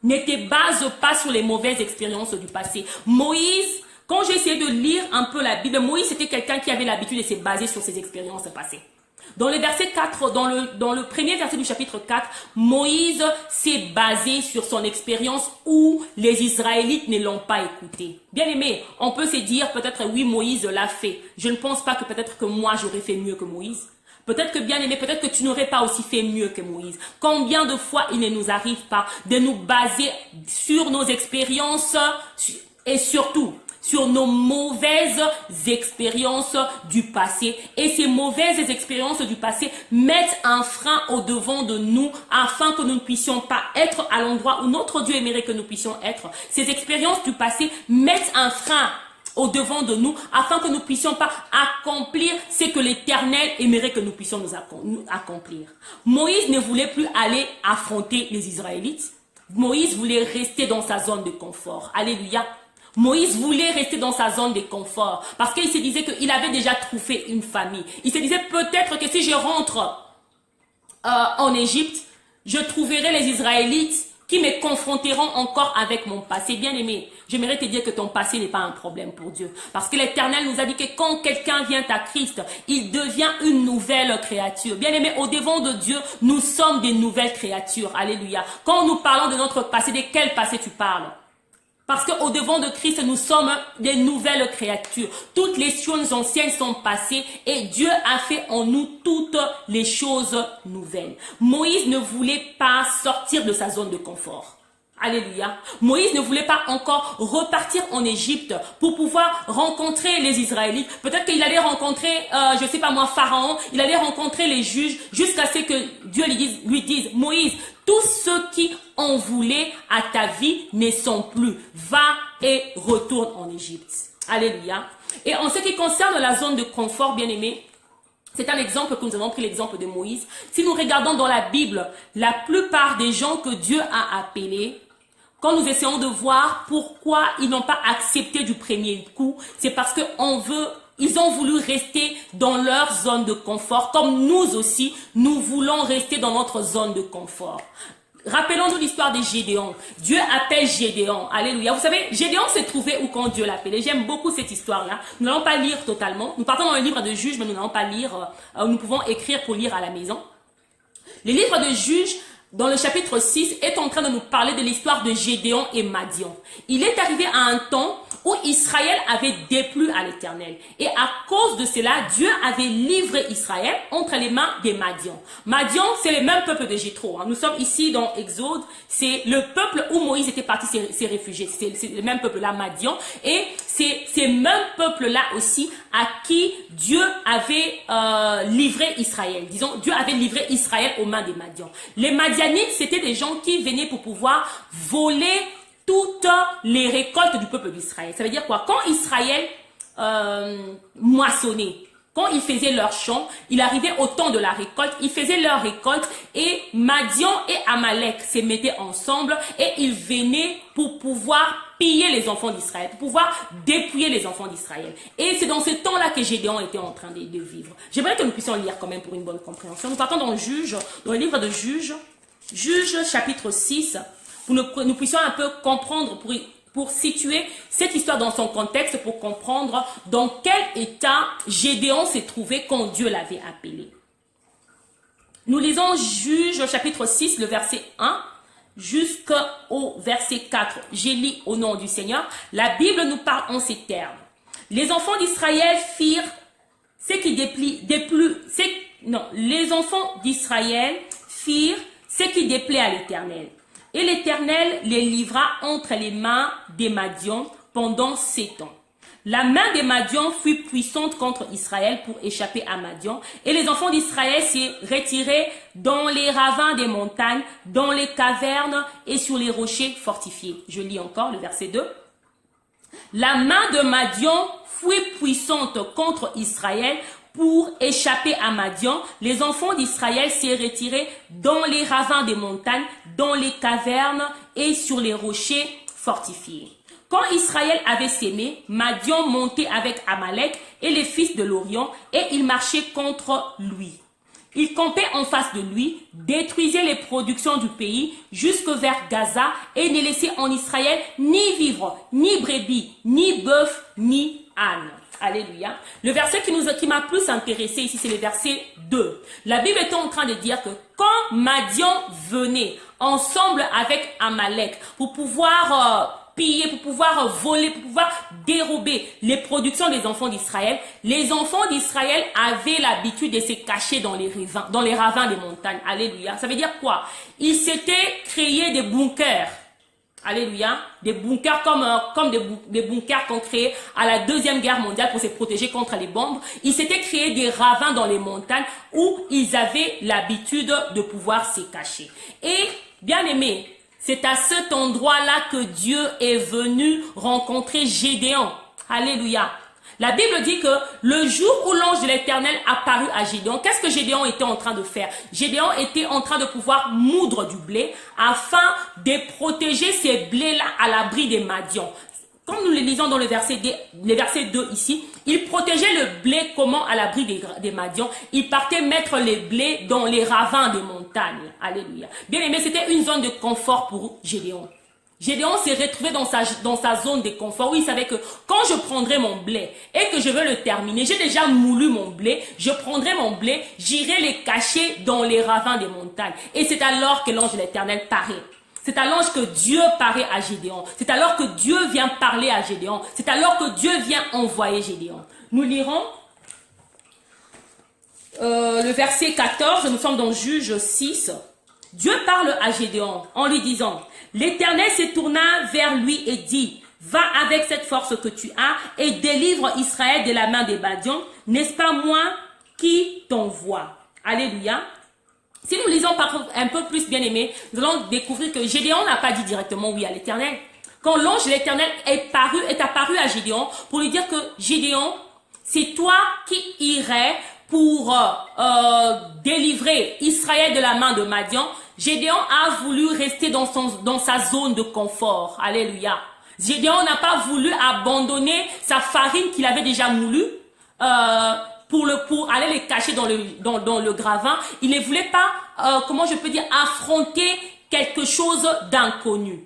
Ne te base pas sur les mauvaises expériences du passé. Moïse, quand j'ai essayé de lire un peu la Bible, Moïse c'était quelqu'un qui avait l'habitude de se baser sur ses expériences passées. Dans le verset 4, dans le premier verset du chapitre 4, Moïse s'est basé sur son expérience où les Israélites ne l'ont pas écouté. Bien aimé, on peut se dire peut-être oui, Moïse l'a fait. Je ne pense pas que peut-être que moi j'aurais fait mieux que Moïse. Peut-être que bien aimé, peut-être que tu n'aurais pas aussi fait mieux que Moïse. Combien de fois il ne nous arrive pas de nous baser sur nos expériences et surtout sur nos mauvaises expériences du passé. Et ces mauvaises expériences du passé mettent un frein au devant de nous afin que nous ne puissions pas être à l'endroit où notre Dieu aimerait que nous puissions être. Ces expériences du passé mettent un frein au devant de nous afin que nous ne puissions pas accomplir ce que l'Éternel aimerait que nous puissions nous accomplir. Moïse ne voulait plus aller affronter les Israélites. Moïse voulait rester dans sa zone de confort. Alléluia. Moïse voulait rester dans sa zone de confort parce qu'il se disait qu'il avait déjà trouvé une famille. Il se disait peut-être que si je rentre en Égypte, je trouverai les Israélites qui me confronteront encore avec mon passé. Bien aimé, j'aimerais te dire que ton passé n'est pas un problème pour Dieu. Parce que l'Éternel nous a dit que quand quelqu'un vient à Christ, il devient une nouvelle créature. Bien aimé, au devant de Dieu, nous sommes des nouvelles créatures. Alléluia. Quand nous parlons de notre passé, de quel passé tu parles? Parce qu'au devant de Christ, nous sommes des nouvelles créatures. Toutes les choses anciennes sont passées et Dieu a fait en nous toutes les choses nouvelles. Moïse ne voulait pas sortir de sa zone de confort. Alléluia. Moïse ne voulait pas encore repartir en Égypte pour pouvoir rencontrer les Israélites. Peut-être qu'il allait rencontrer, je ne sais pas moi, Pharaon. Il allait rencontrer les juges jusqu'à ce que Dieu lui dise, Moïse, tous ceux qui en voulaient à ta vie ne sont plus. Va et retourne en Égypte. Alléluia. Et en ce qui concerne la zone de confort, bien aimé, c'est un exemple que nous avons pris, l'exemple de Moïse. Si nous regardons dans la Bible, la plupart des gens que Dieu a appelés, quand nous essayons de voir pourquoi ils n'ont pas accepté du premier coup, c'est parce ils ont voulu rester dans leur zone de confort, comme nous aussi, nous voulons rester dans notre zone de confort. Rappelons-nous l'histoire de Gédéon. Dieu appelle Gédéon. Alléluia. Vous savez, Gédéon s'est trouvé où quand Dieu l'appelait. J'aime beaucoup cette histoire-là. Nous n'allons pas lire totalement. Nous partons dans le livre de Juges, mais nous n'allons pas lire. Nous pouvons écrire pour lire à la maison. Le livre de Juges, dans le chapitre 6, est en train de nous parler de l'histoire de Gédéon et Madian. Il est arrivé à un temps où Israël avait déplu à l'Éternel. Et à cause de cela, Dieu avait livré Israël entre les mains des Madian. Madian, c'est le même peuple de Jéthro. Nous sommes ici dans Exode. C'est le peuple où Moïse était parti se réfugier. C'est le même peuple-là, Madian. Et c'est ces mêmes peuples-là aussi à qui Dieu avait livré Israël. Disons, Dieu avait livré Israël aux mains des Madian. Les Madianites, c'était des gens qui venaient pour pouvoir voler toutes les récoltes du peuple d'Israël. Ça veut dire quoi? Quand Israël moissonnait, quand ils faisaient leur champ, il arrivait au temps de la récolte, ils faisaient leur récolte et Madian et Amalek se mettaient ensemble et ils venaient pour pouvoir piller les enfants d'Israël, pour pouvoir dépouiller les enfants d'Israël. Et c'est dans ce temps-là que Gédéon était en train de vivre. J'aimerais que nous puissions lire quand même pour une bonne compréhension. Nous partons dans le livre de Juges, Juges chapitre 6, pour que nous puissions un peu comprendre, pour situer cette histoire dans son contexte, pour comprendre dans quel état Gédéon s'est trouvé quand Dieu l'avait appelé. Nous lisons Juges chapitre 6, le verset 1 jusqu'au verset 4. J'ai lu au nom du Seigneur. La Bible nous parle en ces termes. Les enfants d'Israël firent ce qui les enfants d'Israël firent ce qui déplaît à l'Éternel. Et l'Éternel les livra entre les mains des Madians pendant 7 ans. La main des Madians fut puissante contre Israël pour échapper à Madian. Et les enfants d'Israël s'y retiraient dans les ravins des montagnes, dans les cavernes et sur les rochers fortifiés. Je lis encore le verset 2. La main de Madian fut puissante contre Israël Pour échapper à Madian, les enfants d'Israël s'est retirés dans les ravins des montagnes, dans les cavernes et sur les rochers fortifiés. Quand Israël avait sémé, Madian montait avec Amalek et les fils de l'Orient et il marchait contre lui. Il campait en face de lui, détruisait les productions du pays jusque vers Gaza et ne laissait en Israël ni vivre, ni brebis, ni bœuf, ni âne. Alléluia. Le verset qui m'a plus intéressé ici, c'est le verset 2. La Bible est en train de dire que quand Madian venait ensemble avec Amalek pour pouvoir piller, pour pouvoir voler, pour pouvoir dérober les productions des enfants d'Israël, les enfants d'Israël avaient l'habitude de se cacher dans les ravins des montagnes. Alléluia. Ça veut dire quoi? Ils s'étaient créés des bunkers. Alléluia. Des bunkers comme des bunkers qu'on créait à la Deuxième Guerre mondiale pour se protéger contre les bombes. Ils s'étaient créés des ravins dans les montagnes où ils avaient l'habitude de pouvoir se cacher. Et, bien aimé, c'est à cet endroit-là que Dieu est venu rencontrer Gédéon. Alléluia. La Bible dit que le jour où l'ange de l'Éternel apparut à Gédéon, qu'est-ce que Gédéon était en train de faire? Gédéon était en train de pouvoir moudre du blé afin de protéger ces blés-là à l'abri des Madians. Comme nous le lisons dans le verset 2 ici, il protégeait le blé comment à l'abri des Madians. Il partait mettre les blés dans les ravins des montagnes. Alléluia. Bien aimé, c'était une zone de confort pour Gédéon. Gédéon s'est retrouvé dans sa zone de confort où il savait que quand je prendrai mon blé et que je veux le terminer, j'ai déjà moulu mon blé, je prendrai mon blé, j'irai les cacher dans les ravins des montagnes. Et c'est alors que l'ange de l'Éternel paraît. C'est alors que Dieu paraît à Gédéon. C'est alors que Dieu vient parler à Gédéon. C'est alors que Dieu vient envoyer Gédéon. Nous lirons le verset 14, nous sommes dans Juge 6. Dieu parle à Gédéon en lui disant, « L'Éternel se tourna vers lui et dit, « Va avec cette force que tu as et délivre Israël de la main des Madians. N'est-ce pas moi qui t'envoie? » Alléluia. Si nous lisons un peu plus, bien aimé, nous allons découvrir que Gédéon n'a pas dit directement oui à l'Éternel. Quand l'ange de l'Éternel est apparu à Gédéon pour lui dire que Gédéon, c'est toi qui irais pour délivrer Israël de la main de Madian, Gédéon a voulu rester dans sa zone de confort. Alléluia. Gédéon n'a pas voulu abandonner sa farine qu'il avait déjà moulue pour aller les cacher dans le gravin. Il ne voulait pas, comment je peux dire, affronter quelque chose d'inconnu.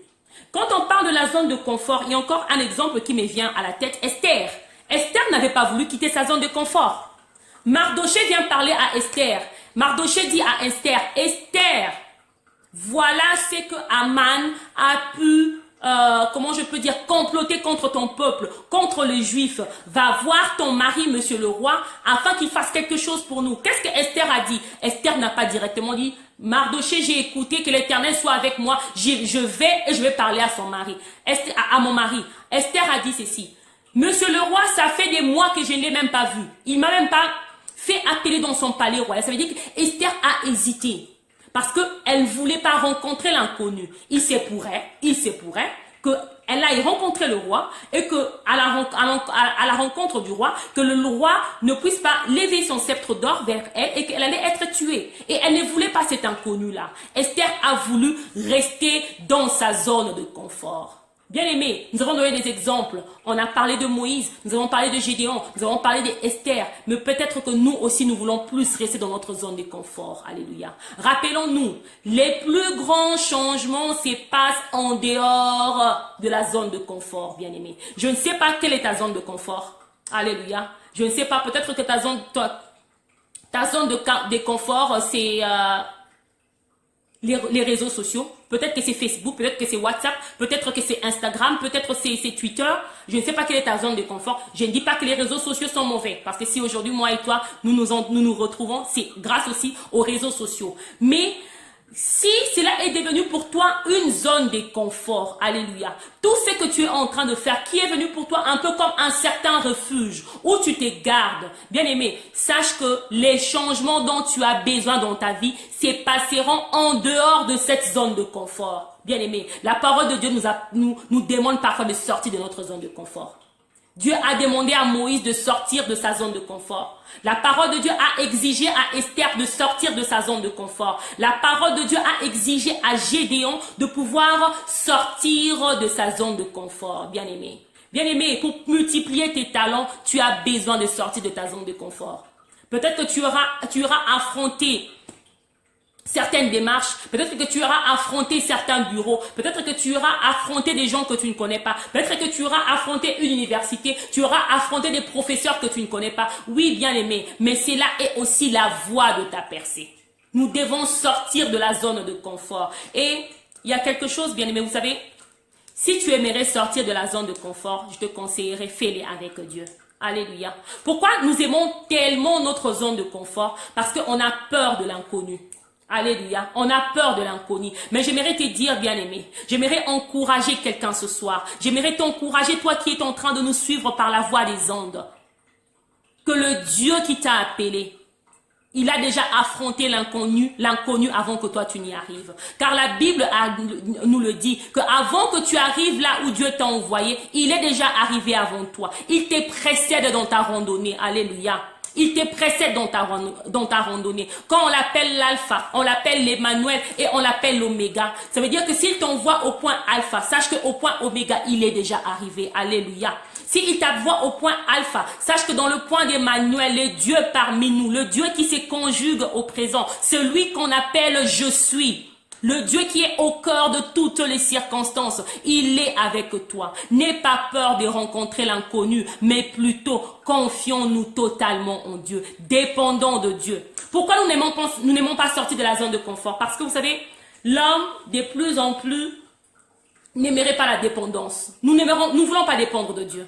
Quand on parle de la zone de confort, il y a encore un exemple qui me vient à la tête, Esther. Esther n'avait pas voulu quitter sa zone de confort. Mardoché vient parler à Esther. Mardoché dit à Esther, Esther, voilà ce que Aman a pu, comment je peux dire, comploter contre ton peuple, contre les Juifs. Va voir ton mari, monsieur le roi, afin qu'il fasse quelque chose pour nous. Qu'est-ce que Esther a dit? Esther n'a pas directement dit, Mardoché, j'ai écouté, que l'Éternel soit avec moi. Je vais parler à son mari, à mon mari. Esther a dit ceci. Monsieur le roi, ça fait des mois que je ne l'ai même pas vu. Il m'a même pas fait appeler dans son palais royal. Ça veut dire qu'Esther a hésité. Parce qu'elle ne voulait pas rencontrer l'inconnu. Il se pourrait qu'elle aille rencontrer le roi et qu'à la rencontre du roi, que le roi ne puisse pas lever son sceptre d'or vers elle et qu'elle allait être tuée. Et elle ne voulait pas cet inconnu-là. Esther a voulu rester dans sa zone de confort. Bien aimé, nous avons donné des exemples. On a parlé de Moïse, nous avons parlé de Gédéon, nous avons parlé d'Esther. Mais peut-être que nous aussi, nous voulons plus rester dans notre zone de confort. Alléluia. Rappelons-nous, les plus grands changements se passent en dehors de la zone de confort, bien aimé. Je ne sais pas quelle est ta zone de confort. Alléluia. Je ne sais pas, peut-être que ta zone de confort, c'est les réseaux sociaux. Peut-être que c'est Facebook, peut-être que c'est WhatsApp, peut-être que c'est Instagram, peut-être que c'est Twitter. Je ne sais pas quelle est ta zone de confort. Je ne dis pas que les réseaux sociaux sont mauvais. Parce que si aujourd'hui, moi et toi, nous nous retrouvons, c'est grâce aussi aux réseaux sociaux. Mais si cela est devenu pour toi une zone de confort, alléluia, tout ce que tu es en train de faire, qui est venu pour toi un peu comme un certain refuge, où tu te gardes, bien aimé, sache que les changements dont tu as besoin dans ta vie, se passeront en dehors de cette zone de confort. Bien aimé, la parole de Dieu nous demande parfois de sortir de notre zone de confort. Dieu a demandé à Moïse de sortir de sa zone de confort. La parole de Dieu a exigé à Esther de sortir de sa zone de confort. La parole de Dieu a exigé à Gédéon de pouvoir sortir de sa zone de confort. Bien-aimé. Bien-aimé, pour multiplier tes talents, tu as besoin de sortir de ta zone de confort. Peut-être que tu auras affronté certaines démarches, peut-être que tu auras affronté certains bureaux, peut-être que tu auras affronté des gens que tu ne connais pas, peut-être que tu auras affronté une université, tu auras affronté des professeurs que tu ne connais pas. Oui, bien aimé, mais cela est aussi la voie de ta percée. Nous devons sortir de la zone de confort. Et il y a quelque chose, bien aimé, vous savez, si tu aimerais sortir de la zone de confort, je te conseillerais, fais-le avec Dieu. Alléluia. Pourquoi nous aimons tellement notre zone de confort? Parce qu'on a peur de l'inconnu. Alléluia. On a peur de l'inconnu. Mais j'aimerais te dire, bien-aimé, j'aimerais encourager quelqu'un ce soir. J'aimerais t'encourager, toi qui es en train de nous suivre par la voie des ondes. Que le Dieu qui t'a appelé, il a déjà affronté l'inconnu avant que toi tu n'y arrives. Car la Bible nous le dit, qu'avant que tu arrives là où Dieu t'a envoyé, il est déjà arrivé avant toi. Il te précède dans ta randonnée. Alléluia. Il te précède dans ta randonnée. Quand on l'appelle l'alpha, on l'appelle l'Emmanuel et on l'appelle l'oméga. Ça veut dire que s'il t'envoie au point alpha, sache qu'au point oméga, il est déjà arrivé. Alléluia. S'il t'envoie au point alpha, sache que dans le point d'Emmanuel, le Dieu parmi nous, le Dieu qui se conjugue au présent, celui qu'on appelle je suis. Le Dieu qui est au cœur de toutes les circonstances, il est avec toi. N'aie pas peur de rencontrer l'inconnu, mais plutôt confions-nous totalement en Dieu, dépendons de Dieu. Pourquoi nous n'aimons pas sortir de la zone de confort? Parce que vous savez, l'homme de plus en plus n'aimerait pas la dépendance. Nous ne voulons pas dépendre de Dieu.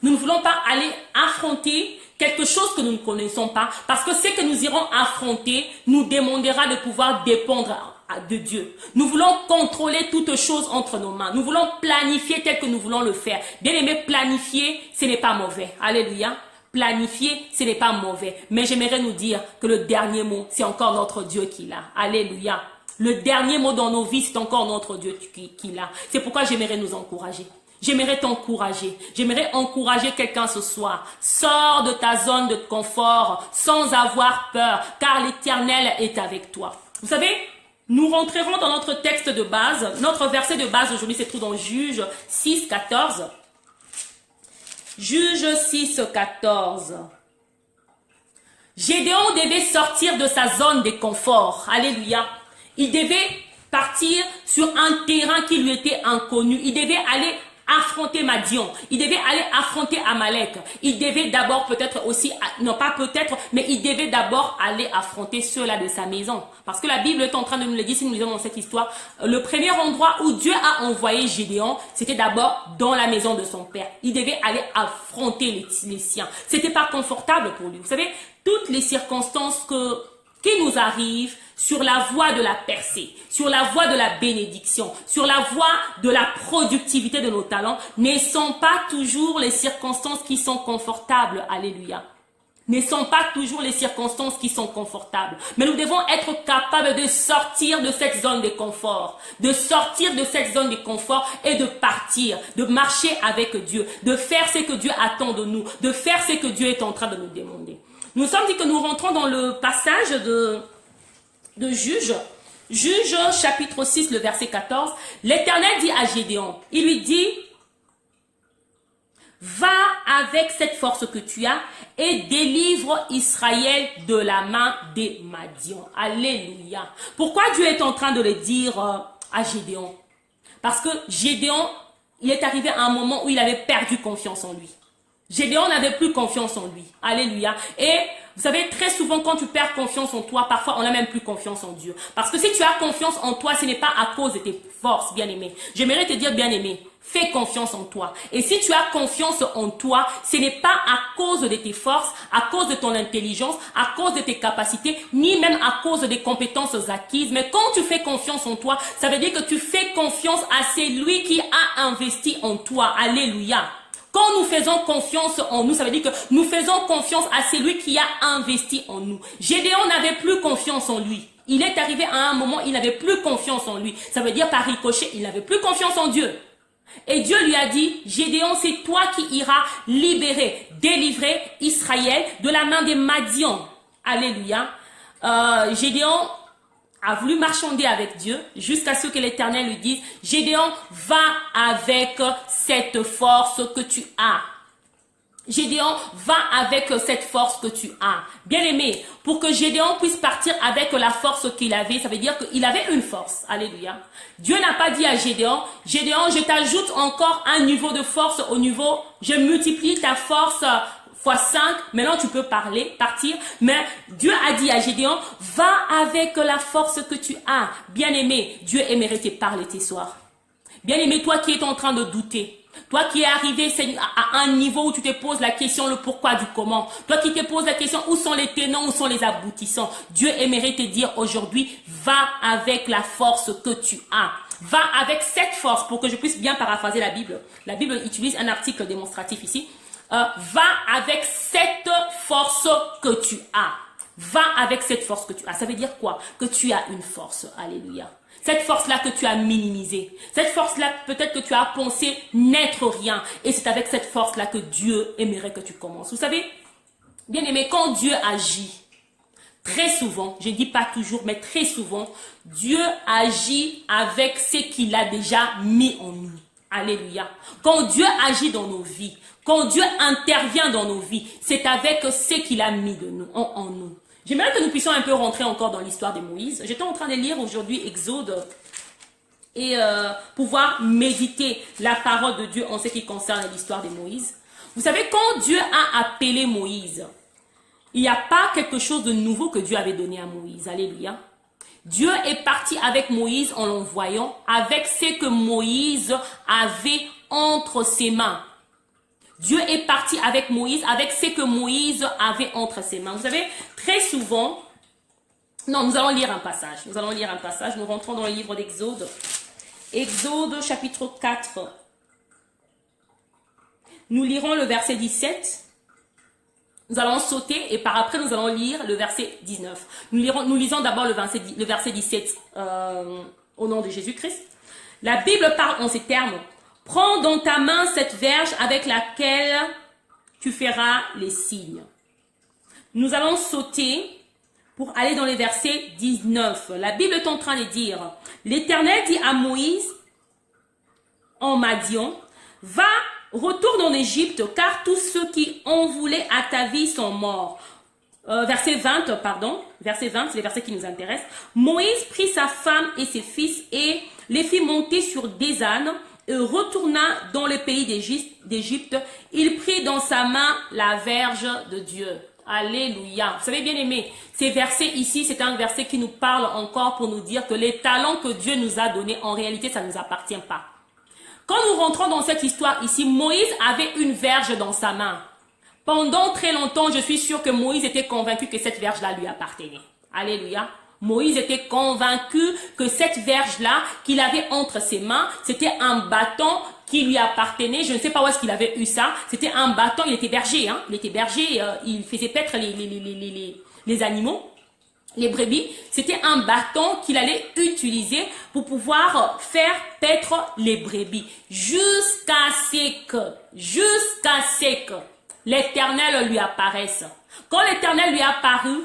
Nous ne voulons pas aller affronter quelque chose que nous ne connaissons pas, parce que ce que nous irons affronter nous demandera de pouvoir dépendre de Dieu. Nous voulons contrôler toutes choses entre nos mains. Nous voulons planifier tel que nous voulons le faire. Bien aimé, planifier, ce n'est pas mauvais. Alléluia. Planifier, ce n'est pas mauvais. Mais j'aimerais nous dire que le dernier mot, c'est encore notre Dieu qui l'a. Alléluia. Le dernier mot dans nos vies, c'est encore notre Dieu qui l'a. C'est pourquoi j'aimerais nous encourager. J'aimerais t'encourager. J'aimerais encourager quelqu'un ce soir. Sors de ta zone de confort sans avoir peur, car l'Éternel est avec toi. Vous savez, nous rentrerons dans notre texte de base. Notre verset de base aujourd'hui se trouve dans Juge 6, 14. Juge 6, 14. Gédéon devait sortir de sa zone de confort. Alléluia. Il devait partir sur un terrain qui lui était inconnu. Il devait aller affronter Madian. Il devait aller affronter Amalek. Il devait d'abord peut-être aussi, non pas peut-être, mais il devait d'abord aller affronter ceux-là de sa maison. Parce que la Bible est en train de nous le dire, si nous lisons dans cette histoire, le premier endroit où Dieu a envoyé Gédéon, c'était d'abord dans la maison de son père. Il devait aller affronter les siens. C'était pas confortable pour lui. Vous savez, toutes les circonstances qui nous arrivent sur la voie de la percée, sur la voie de la bénédiction, sur la voie de la productivité de nos talents, ne sont pas toujours les circonstances qui sont confortables. Alléluia. Ne sont pas toujours les circonstances qui sont confortables. Mais nous devons être capables de sortir de cette zone de confort, de sortir de cette zone de confort et de partir, de marcher avec Dieu, de faire ce que Dieu attend de nous, de faire ce que Dieu est en train de nous demander. Nous sommes dit que nous rentrons dans le passage de Juge. Juge chapitre 6, le verset 14. L'Éternel dit à Gédéon, il lui dit, va avec cette force que tu as et délivre Israël de la main des Madians. Alléluia. Pourquoi Dieu est en train de le dire à Gédéon? Parce que Gédéon, il est arrivé à un moment où il avait perdu confiance en lui. Gédéon n'avait plus confiance en lui. Alléluia. Et vous savez, très souvent, quand tu perds confiance en toi, parfois, on n'a même plus confiance en Dieu. Parce que si tu as confiance en toi, ce n'est pas à cause de tes forces, bien-aimé. J'aimerais te dire, bien-aimé, fais confiance en toi. Et si tu as confiance en toi, ce n'est pas à cause de tes forces, à cause de ton intelligence, à cause de tes capacités, ni même à cause des compétences acquises. Mais quand tu fais confiance en toi, ça veut dire que tu fais confiance à celui qui a investi en toi. Alléluia. Quand nous faisons confiance en nous, ça veut dire que nous faisons confiance à celui qui a investi en nous. Gédéon n'avait plus confiance en lui. Il est arrivé à un moment, il n'avait plus confiance en lui. Ça veut dire par ricochet, il n'avait plus confiance en Dieu. Et Dieu lui a dit, Gédéon, c'est toi qui iras libérer, délivrer Israël de la main des Madians. Alléluia. Gédéon a voulu marchander avec Dieu jusqu'à ce que l'Éternel lui dise, Gédéon, va avec cette force que tu as. Gédéon, va avec cette force que tu as. Bien-aimé, pour que Gédéon puisse partir avec la force qu'il avait, ça veut dire qu'il avait une force. Alléluia. Dieu n'a pas dit à Gédéon, Gédéon, je t'ajoute encore un niveau de force au niveau, je multiplie ta force fois 5, maintenant tu peux partir. Mais Dieu a dit à Gédéon, va avec la force que tu as. Bien-aimé, Dieu aimerait te parler ce soir. Bien-aimé, toi qui es en train de douter, toi qui es arrivé à un niveau où tu te poses la question, le pourquoi du comment. Toi qui te poses la question, où sont les tenants, où sont les aboutissants. Dieu aimerait te dire aujourd'hui, va avec la force que tu as. Va avec cette force, pour que je puisse bien paraphraser la Bible. La Bible utilise un article démonstratif ici. Va avec cette force que tu as. Va avec cette force que tu as. Ça veut dire quoi? Que tu as une force. Alléluia. Cette force-là que tu as minimisée. Cette force-là, peut-être que tu as pensé n'être rien. Et c'est avec cette force-là que Dieu aimerait que tu commences. Vous savez, bien aimé, quand Dieu agit, très souvent, je ne dis pas toujours, mais très souvent, Dieu agit avec ce qu'il a déjà mis en nous. Alléluia. Quand Dieu agit dans nos vies, quand Dieu intervient dans nos vies, c'est avec ce qu'il a mis de nous, en nous. J'aimerais que nous puissions un peu rentrer encore dans l'histoire de Moïse. J'étais en train de lire aujourd'hui Exode et pouvoir méditer la parole de Dieu en ce qui concerne l'histoire de Moïse. Vous savez, quand Dieu a appelé Moïse, il n'y a pas quelque chose de nouveau que Dieu avait donné à Moïse. Alléluia. Dieu est parti avec Moïse en l'envoyant avec ce que Moïse avait entre ses mains. Dieu est parti avec Moïse, avec ce que Moïse avait entre ses mains. Vous savez, très souvent, non, nous allons lire un passage. Nous allons lire un passage. Nous rentrons dans le livre d'Exode. Exode, chapitre 4. Nous lirons le verset 17. Nous allons sauter et par après, nous allons lire le verset 19. Nous lisons d'abord le verset 17 au nom de Jésus-Christ. La Bible parle en ces termes. Prends dans ta main cette verge avec laquelle tu feras les signes. Nous allons sauter pour aller dans les versets 19. La Bible est en train de dire, l'Éternel dit à Moïse en Madian, va, retourne en Égypte, car tous ceux qui en voulaient à ta vie sont morts. Verset 20, c'est les versets qui nous intéressent. Moïse prit sa femme et ses fils et les fit monter sur des ânes, et retourna dans le pays d'Égypte. Il prit dans sa main la verge de Dieu. Alléluia. Vous savez, bien aimé, ces versets ici, c'est un verset qui nous parle encore pour nous dire que les talents que Dieu nous a donnés, en réalité, ça ne nous appartient pas. Quand nous rentrons dans cette histoire ici, Moïse avait une verge dans sa main. Pendant très longtemps, je suis sûre que Moïse était convaincu que cette verge-là lui appartenait. Alléluia. Moïse était convaincu que cette verge-là qu'il avait entre ses mains, c'était un bâton qui lui appartenait. Je ne sais pas où est-ce qu'il avait eu ça. C'était un bâton, il était berger. Hein? Il était berger, il faisait paître les animaux, les brebis. C'était un bâton qu'il allait utiliser pour pouvoir faire paître les brebis. Jusqu'à ce que l'Éternel lui apparaisse. Quand l'Éternel lui a apparu,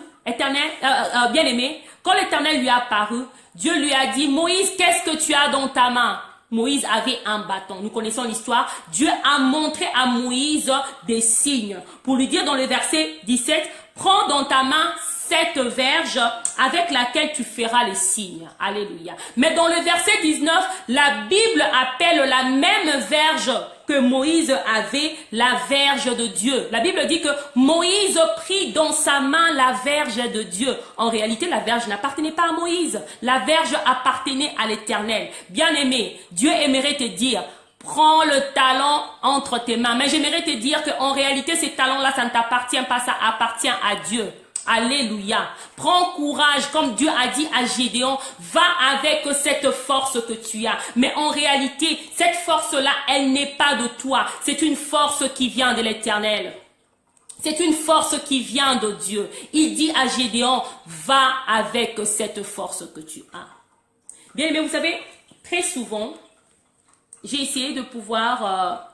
bien-aimé, quand l'Éternel lui a apparu, Dieu lui a dit, Moïse, qu'est-ce que tu as dans ta main? Moïse avait un bâton. Nous connaissons l'histoire. Dieu a montré à Moïse des signes pour lui dire dans le verset 17, prends dans ta main cette verge avec laquelle tu feras les signes. Alléluia. Mais dans le verset 19, la Bible appelle la même verge que Moïse avait, la verge de Dieu. La Bible dit que Moïse prit dans sa main la verge de Dieu. En réalité, la verge n'appartenait pas à Moïse. La verge appartenait à l'Éternel. Bien-aimé, Dieu aimerait te dire, prends le talent entre tes mains. Mais j'aimerais te dire qu'en réalité, ces talents-là, ça ne t'appartient pas, ça appartient à Dieu. Alléluia. Prends courage, comme Dieu a dit à Gédéon, va avec cette force que tu as. Mais en réalité, cette force-là, elle n'est pas de toi. C'est une force qui vient de l'Éternel. C'est une force qui vient de Dieu. Il dit à Gédéon, va avec cette force que tu as. Bien aimé, vous savez, très souvent, j'ai essayé de pouvoir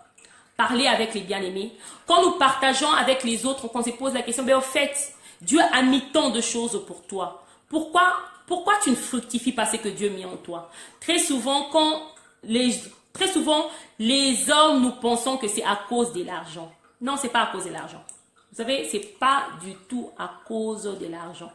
parler avec les bien-aimés. Quand nous partageons avec les autres, qu'on se pose la question, ben au fait, Dieu a mis tant de choses pour toi. Pourquoi tu ne fructifies pas ce que Dieu a mis en toi? Très souvent, les hommes, nous pensons que c'est à cause de l'argent. Non, c'est pas à cause de l'argent. Vous savez, c'est pas du tout à cause de l'argent.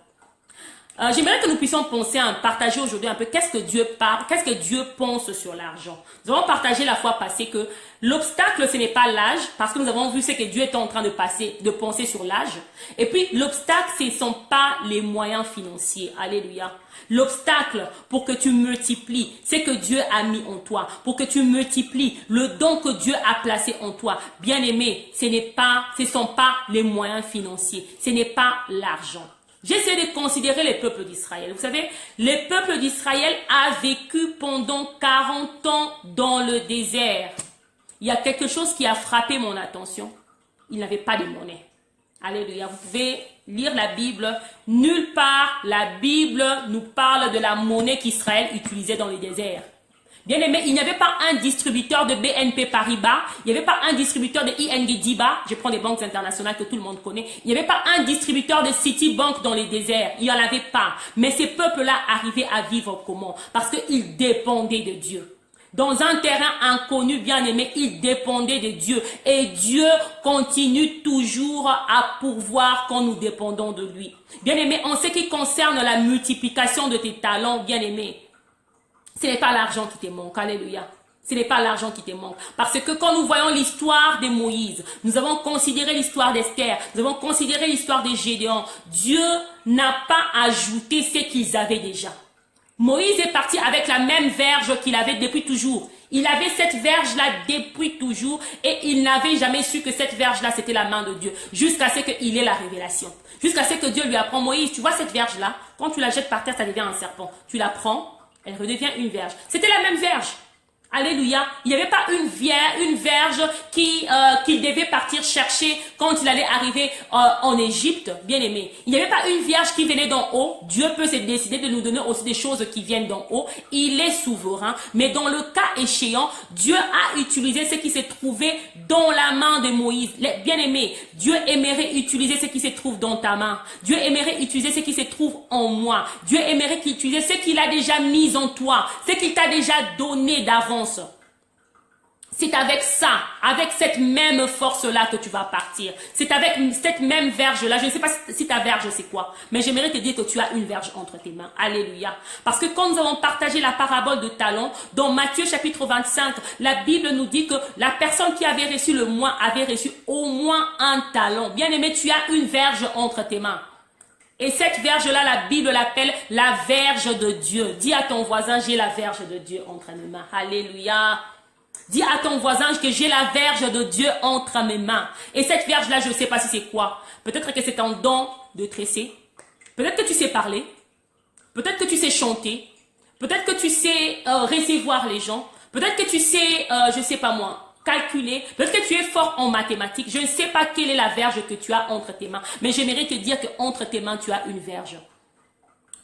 J'aimerais que nous puissions penser partager aujourd'hui un peu qu'est-ce que Dieu pense sur l'argent. Nous avons partagé la fois passée que l'obstacle, ce n'est pas l'âge, parce que nous avons vu ce que Dieu est en train de penser sur l'âge. Et puis, l'obstacle, ce ne sont pas les moyens financiers. Alléluia. L'obstacle pour que tu multiplies ce que Dieu a mis en toi, pour que tu multiplies le don que Dieu a placé en toi. Bien aimé, ce ne sont pas les moyens financiers, ce n'est pas l'argent. J'essaie de considérer les peuples d'Israël. Vous savez, le peuple d'Israël a vécu pendant 40 ans dans le désert. Il y a quelque chose qui a frappé mon attention. Ils n'avaient pas de monnaie. Alléluia. Vous pouvez lire la Bible. Nulle part, la Bible nous parle de la monnaie qu'Israël utilisait dans le désert. Bien aimé, il n'y avait pas un distributeur de BNP Paribas, il n'y avait pas un distributeur de ING DIBA, je prends des banques internationales que tout le monde connaît, il n'y avait pas un distributeur de Citibank dans les déserts, il n'y en avait pas. Mais ces peuples-là arrivaient à vivre comment? Parce qu'ils dépendaient de Dieu. Dans un terrain inconnu, bien aimé, ils dépendaient de Dieu. Et Dieu continue toujours à pourvoir quand nous dépendons de lui. Bien aimé, en ce qui concerne la multiplication de tes talents, bien aimé, ce n'est pas l'argent qui te manque. Alléluia. Ce n'est pas l'argent qui te manque. Parce que quand nous voyons l'histoire de Moïse, nous avons considéré l'histoire d'Esther, nous avons considéré l'histoire de Gédéon. Dieu n'a pas ajouté ce qu'ils avaient déjà. Moïse est parti avec la même verge qu'il avait depuis toujours. Il avait cette verge-là depuis toujours et il n'avait jamais su que cette verge-là, c'était la main de Dieu. Jusqu'à ce qu'il ait la révélation. Jusqu'à ce que Dieu lui apprend, Moïse, tu vois cette verge-là, quand tu la jettes par terre, ça devient un serpent. Tu la prends. Elle redevient une verge. C'était la même verge. Alléluia. Il n'y avait pas une verge qu'il devait partir chercher quand il allait arriver en Égypte, bien aimé. Il n'y avait pas une vierge qui venait d'en haut. Dieu peut se décider de nous donner aussi des choses qui viennent d'en haut. Il est souverain. Mais dans le cas échéant, Dieu a utilisé ce qui s'est trouvé dans la main de Moïse. Bien aimé, Dieu aimerait utiliser ce qui se trouve dans ta main. Dieu aimerait utiliser ce qui se trouve en moi. Dieu aimerait utiliser ce qu'il a déjà mis en toi, ce qu'il t'a déjà donné d'avance. C'est avec ça, avec cette même force-là que tu vas partir. C'est avec cette même verge-là. Je ne sais pas si ta verge c'est quoi, mais j'aimerais te dire que tu as une verge entre tes mains. Alléluia. Parce que quand nous avons partagé la parabole de talents, dans Matthieu chapitre 25, la Bible nous dit que la personne qui avait reçu le moins avait reçu au moins un talent. Bien aimé, tu as une verge entre tes mains. Et cette verge-là, la Bible l'appelle la verge de Dieu. Dis à ton voisin, j'ai la verge de Dieu entre mes mains. Alléluia. Dis à ton voisin que j'ai la verge de Dieu entre mes mains. Et cette verge-là, je ne sais pas si c'est quoi. Peut-être que c'est un don de tresser. Peut-être que tu sais parler. Peut-être que tu sais chanter. Peut-être que tu sais recevoir les gens. Peut-être que tu sais, je ne sais pas moi, calculer. Peut-être que tu es fort en mathématiques. Je ne sais pas quelle est la verge que tu as entre tes mains. Mais j'aimerais te dire qu'entre tes mains, tu as une verge.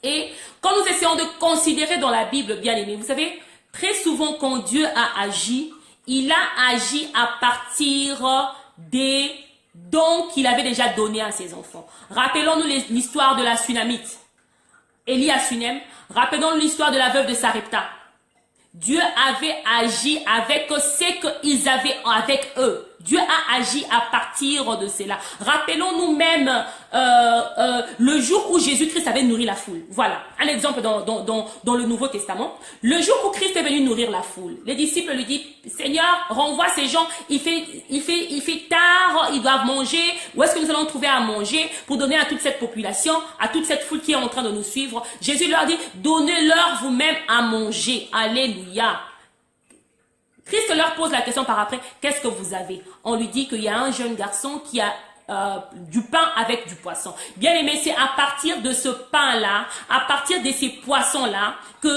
Et quand nous essayons de considérer dans la Bible, bien aimé, vous savez, très souvent quand Dieu a agi, il a agi à partir des dons qu'il avait déjà donnés à ses enfants. Rappelons-nous l'histoire de la Sunamite, Élie à Sunem. Rappelons-nous l'histoire de la veuve de Sarepta. Dieu avait agi avec ce qu'ils avaient avec eux. Dieu a agi à partir de cela. Rappelons-nous même le jour où Jésus-Christ avait nourri la foule. Voilà, un exemple dans le Nouveau Testament. Le jour où Christ est venu nourrir la foule, les disciples lui disent, Seigneur, renvoie ces gens, il fait tard, ils doivent manger. Où est-ce que nous allons trouver à manger pour donner à toute cette population, à toute cette foule qui est en train de nous suivre? Jésus leur dit, donnez-leur vous-même à manger. Alléluia. Christ leur pose la question par après, qu'est-ce que vous avez? On lui dit qu'il y a un jeune garçon qui a du pain avec du poisson. Bien aimé, c'est à partir de ce pain-là, à partir de ces poissons-là, que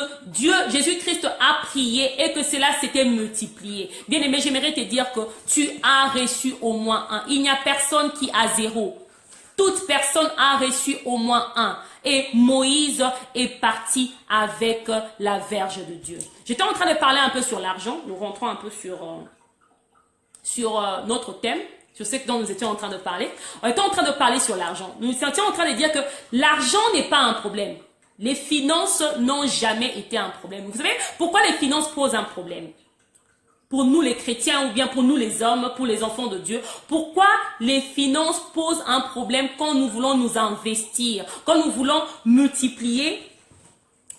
Jésus-Christ a prié et que cela s'était multiplié. Bien aimé, j'aimerais te dire que tu as reçu au moins un. Il n'y a personne qui a zéro. toute personne a reçu au moins un. Et Moïse est parti avec la verge de Dieu. J'étais en train de parler un peu sur l'argent. Nous rentrons un peu sur notre thème. Je sais que dont nous étions en train de parler. On était en train de parler sur l'argent. Nous étions en train de dire que l'argent n'est pas un problème. Les finances n'ont jamais été un problème. Vous savez pourquoi les finances posent un problème? Pour nous les chrétiens ou bien pour nous les hommes, pour les enfants de Dieu, pourquoi les finances posent un problème quand nous voulons nous investir, quand nous voulons multiplier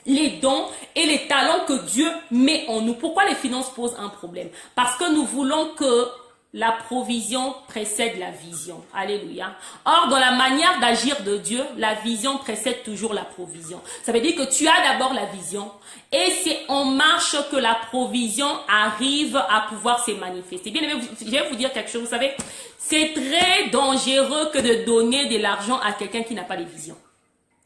les dons et les talents que Dieu met en nous? Pourquoi les finances posent un problème? Parce que nous voulons que la provision précède la vision. Alléluia. Or, dans la manière d'agir de Dieu, la vision précède toujours la provision. Ça veut dire que tu as d'abord la vision et c'est en marche que la provision arrive à pouvoir se manifester. Bien aimé, je vais vous dire quelque chose. Vous savez, c'est très dangereux que de donner de l'argent à quelqu'un qui n'a pas de vision.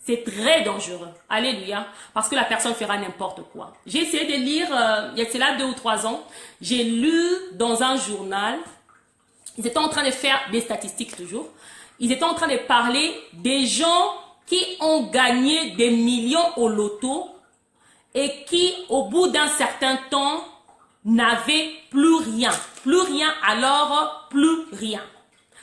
C'est très dangereux. Alléluia. Parce que la personne fera n'importe quoi. J'ai essayé de lire, il y a cela 2 ou 3 ans, j'ai lu dans un journal, ils étaient en train de faire des statistiques toujours, ils étaient en train de parler des gens qui ont gagné des millions au loto et qui, au bout d'un certain temps, n'avaient plus rien. Plus rien, alors plus rien.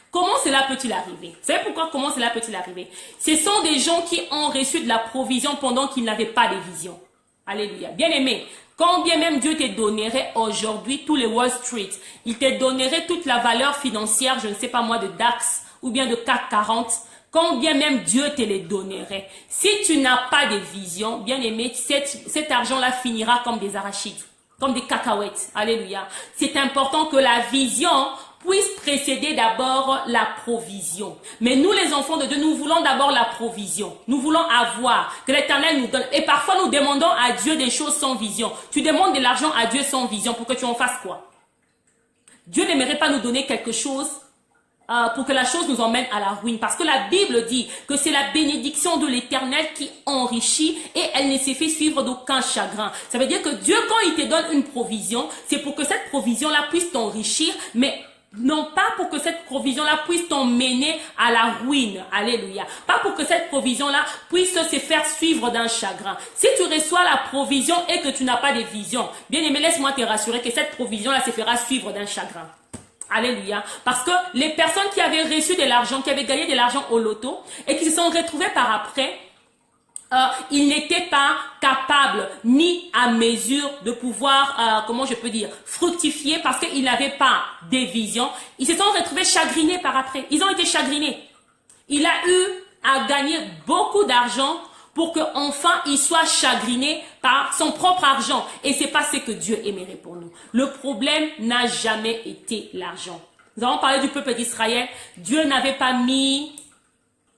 Comment cela peut-il arriver? Vous savez pourquoi? Comment cela peut-il arriver? Ce sont des gens qui ont reçu de la provision pendant qu'ils n'avaient pas de vision. Alléluia. Bien-aimé, quand bien même Dieu te donnerait aujourd'hui tous les Wall Street, il te donnerait toute la valeur financière, je ne sais pas moi, de DAX ou bien de CAC 40, quand bien même Dieu te les donnerait. Si tu n'as pas de vision, bien-aimé, cet argent-là finira comme des arachides, comme des cacahuètes. Alléluia. C'est important que la vision puisse précéder d'abord la provision. Mais nous, les enfants de Dieu, nous voulons d'abord la provision. Nous voulons avoir, que l'Éternel nous donne. Et parfois, nous demandons à Dieu des choses sans vision. Tu demandes de l'argent à Dieu sans vision pour que tu en fasses quoi? Dieu n'aimerait pas nous donner quelque chose pour que la chose nous emmène à la ruine. Parce que la Bible dit que c'est la bénédiction de l'Éternel qui enrichit et elle ne se fait suivre d'aucun chagrin. Ça veut dire que Dieu, quand il te donne une provision, c'est pour que cette provision-là puisse t'enrichir, mais non pas pour que cette provision-là puisse t'emmener à la ruine. Alléluia. Pas pour que cette provision-là puisse se faire suivre d'un chagrin. Si tu reçois la provision et que tu n'as pas de vision, bien aimé, laisse-moi te rassurer que cette provision-là se fera suivre d'un chagrin. Alléluia. Parce que les personnes qui avaient reçu de l'argent, qui avaient gagné de l'argent au loto et qui se sont retrouvées par après, ils n'étaient pas capables ni à mesure de pouvoir, comment je peux dire, fructifier parce qu'ils n'avaient pas de vision. Ils se sont retrouvés chagrinés par après. Ils ont été chagrinés. Il a eu à gagner beaucoup d'argent pour qu'enfin il soit chagriné par son propre argent. Et c'est pas ce que Dieu aimerait pour nous. Le problème n'a jamais été l'argent. Nous avons parlé du peuple d'Israël. Dieu n'avait pas mis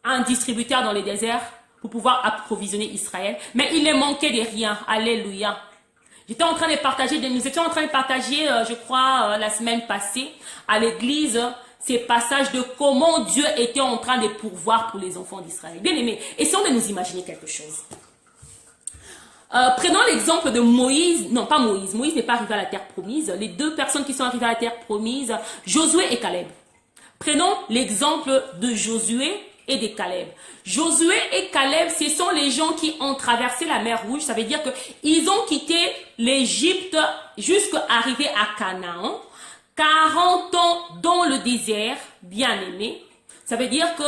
un distributeur dans les déserts pour pouvoir approvisionner Israël. Mais il ne manquait de rien. Alléluia. J'étais en train de partager, nous étions en train de partager, je crois, la semaine passée, à l'église, ces passages de comment Dieu était en train de pourvoir pour les enfants d'Israël. Bien aimé, essayons de nous imaginer quelque chose. Prenons l'exemple de Moïse, non pas Moïse, Moïse n'est pas arrivé à la terre promise, les 2 personnes qui sont arrivées à la terre promise, Josué et Caleb. Prenons l'exemple de Josué et de Caleb. Josué et Caleb, ce sont les gens qui ont traversé la mer Rouge. Ça veut dire qu'ils ont quitté l'Égypte jusqu'à arriver à Canaan. 40 ans dans le désert, bien aimé. Ça veut dire que,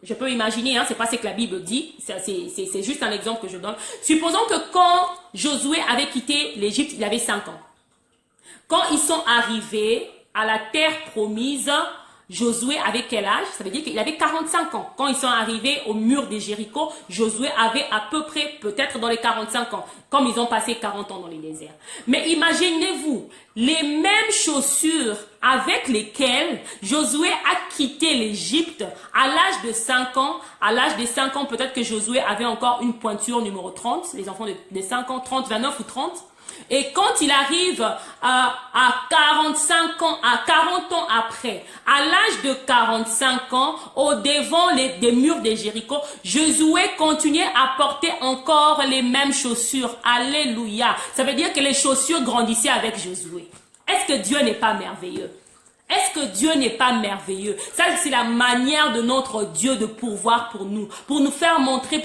je peux imaginer, hein, c'est pas ce que la Bible dit, c'est juste un exemple que je donne. Supposons que quand Josué avait quitté l'Égypte, il avait 5 ans. Quand ils sont arrivés à la terre promise, Josué avait quel âge? Ça veut dire qu'il avait 45 ans. Quand ils sont arrivés au mur de Jéricho, Josué avait à peu près, peut-être dans les 45 ans, comme ils ont passé 40 ans dans les déserts. Mais imaginez-vous, les mêmes chaussures avec lesquelles Josué a quitté l'Égypte à l'âge de 5 ans. À l'âge de 5 ans, peut-être que Josué avait encore une pointure numéro 30, les enfants de 5 ans, 30, 29 ou 30. Et quand il arrive à 45 ans, à 40 ans après, à l'âge de 45 ans, au devant des murs de Jéricho, Josué continuait à porter encore les mêmes chaussures. Alléluia. Ça veut dire que les chaussures grandissaient avec Josué. Est-ce que Dieu n'est pas merveilleux? Est-ce que Dieu n'est pas merveilleux? Ça, c'est la manière de notre Dieu de pourvoir pour nous faire montrer,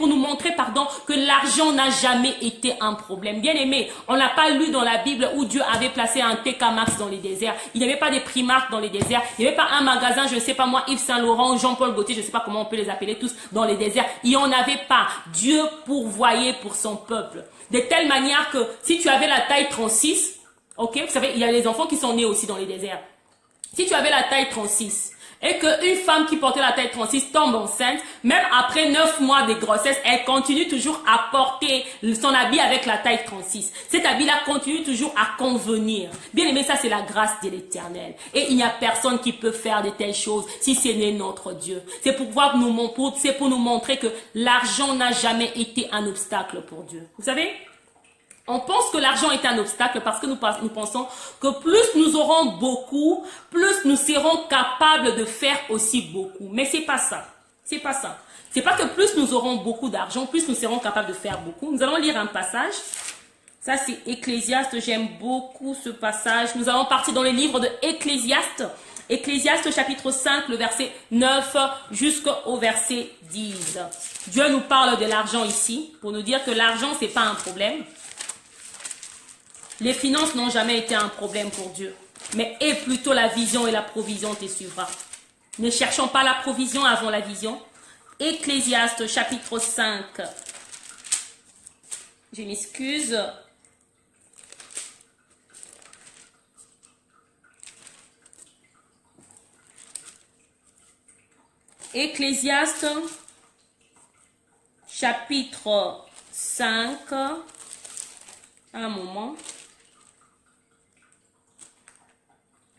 pardon, que l'argent n'a jamais été un problème. Bien aimé, on n'a pas lu dans la Bible où Dieu avait placé un TK Maxx dans les déserts. Il n'y avait pas des Primark dans les déserts. Il n'y avait pas un magasin, je ne sais pas moi, Yves Saint Laurent, Jean-Paul Gaultier, je ne sais pas comment on peut les appeler tous, dans les déserts. Il n'y en avait pas. Dieu pourvoyait pour son peuple. De telle manière que si tu avais la taille 36, ok, vous savez, il y a les enfants qui sont nés aussi dans les déserts. Si tu avais la taille 36 et qu'une femme qui portait la taille 36 tombe enceinte, même après 9 mois de grossesse, elle continue toujours à porter son habit avec la taille 36. Cet habit-là continue toujours à convenir. Bien aimé, ça c'est la grâce de l'Éternel. Et il n'y a personne qui peut faire de telles choses si ce n'est notre Dieu. C'est pour nous montrer que l'argent n'a jamais été un obstacle pour Dieu. Vous savez? On pense que l'argent est un obstacle parce que nous pensons que plus nous aurons beaucoup, plus nous serons capables de faire aussi beaucoup. Mais c'est pas ça. C'est pas ça. C'est pas que plus nous aurons beaucoup d'argent, plus nous serons capables de faire beaucoup. Nous allons lire un passage. Ça, c'est Ecclésiaste. J'aime beaucoup ce passage. Nous allons partir dans le livre de Ecclésiaste. Ecclésiaste chapitre 5, le verset 9 jusqu'au verset 10. Dieu nous parle de l'argent ici pour nous dire que l'argent, c'est pas un problème. Les finances n'ont jamais été un problème pour Dieu, mais est plutôt la vision et la provision te suivra. Ne cherchons pas la provision avant la vision. Ecclésiaste chapitre 5. Je m'excuse. Ecclésiaste chapitre 5. Un moment.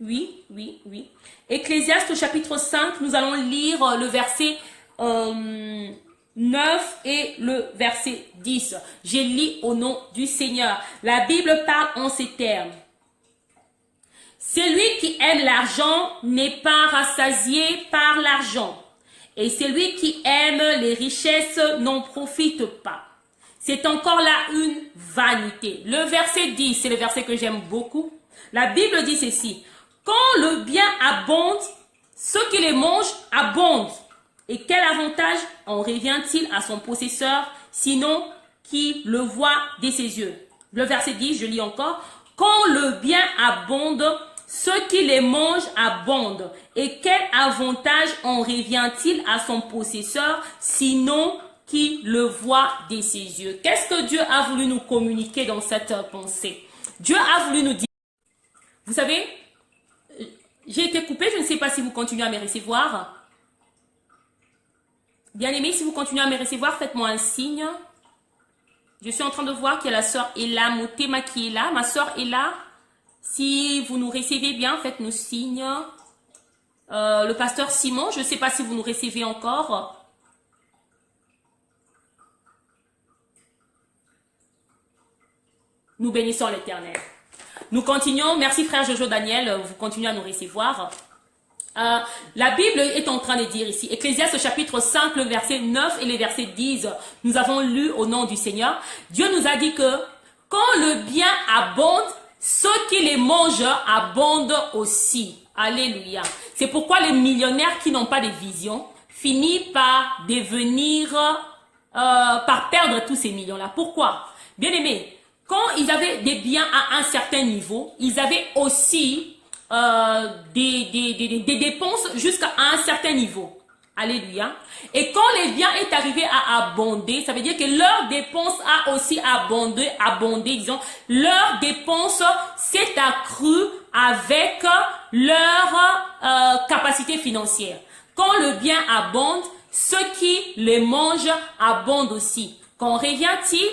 Oui. Ecclésiaste chapitre 5, nous allons lire le verset 9 et le verset 10. Je lis au nom du Seigneur. La Bible parle en ces termes. Celui qui aime l'argent n'est pas rassasié par l'argent. Et celui qui aime les richesses n'en profite pas. C'est encore là une vanité. Le verset 10, c'est le verset que j'aime beaucoup. La Bible dit ceci. Quand le bien abonde, ceux qui les mangent abondent. Et quel avantage en revient-il à son possesseur, sinon qui le voit de ses yeux? Le verset 10, je lis encore. Quand le bien abonde, ceux qui les mangent abondent. Et quel avantage en revient-il à son possesseur, sinon qui le voit de ses yeux? Qu'est-ce que Dieu a voulu nous communiquer dans cette pensée? Dieu a voulu nous dire, vous savez, j'ai été coupée, je ne sais pas si vous continuez à me recevoir. Bien aimé, si vous continuez à me recevoir, faites-moi un signe. Je suis en train de voir qu'il y a la sœur Ella Motema qui est là. Ma sœur est là. Si vous nous recevez bien, faites-nous signe. Le pasteur Simon, je ne sais pas si vous nous recevez encore. Nous bénissons l'Éternel. Nous continuons. Merci frère Jojo Daniel, vous continuez à nous recevoir. La Bible est en train de dire ici, Ecclésiaste chapitre 5, le verset 9 et le verset 10, nous avons lu au nom du Seigneur. Dieu nous a dit que quand le bien abonde, ceux qui les mangent abondent aussi. Alléluia. C'est pourquoi les millionnaires qui n'ont pas de vision finissent par devenir, par perdre tous ces millions-là. Pourquoi? Bien aimé, quand ils avaient des biens à un certain niveau, ils avaient aussi des dépenses jusqu'à un certain niveau. Alléluia. Et quand les biens est arrivé à abonder, ça veut dire que leur dépense a aussi abondé, disons, leur dépense s'est accrue avec leur capacité financière. Quand le bien abonde, ceux qui les mangent abondent aussi. Quand revient-il?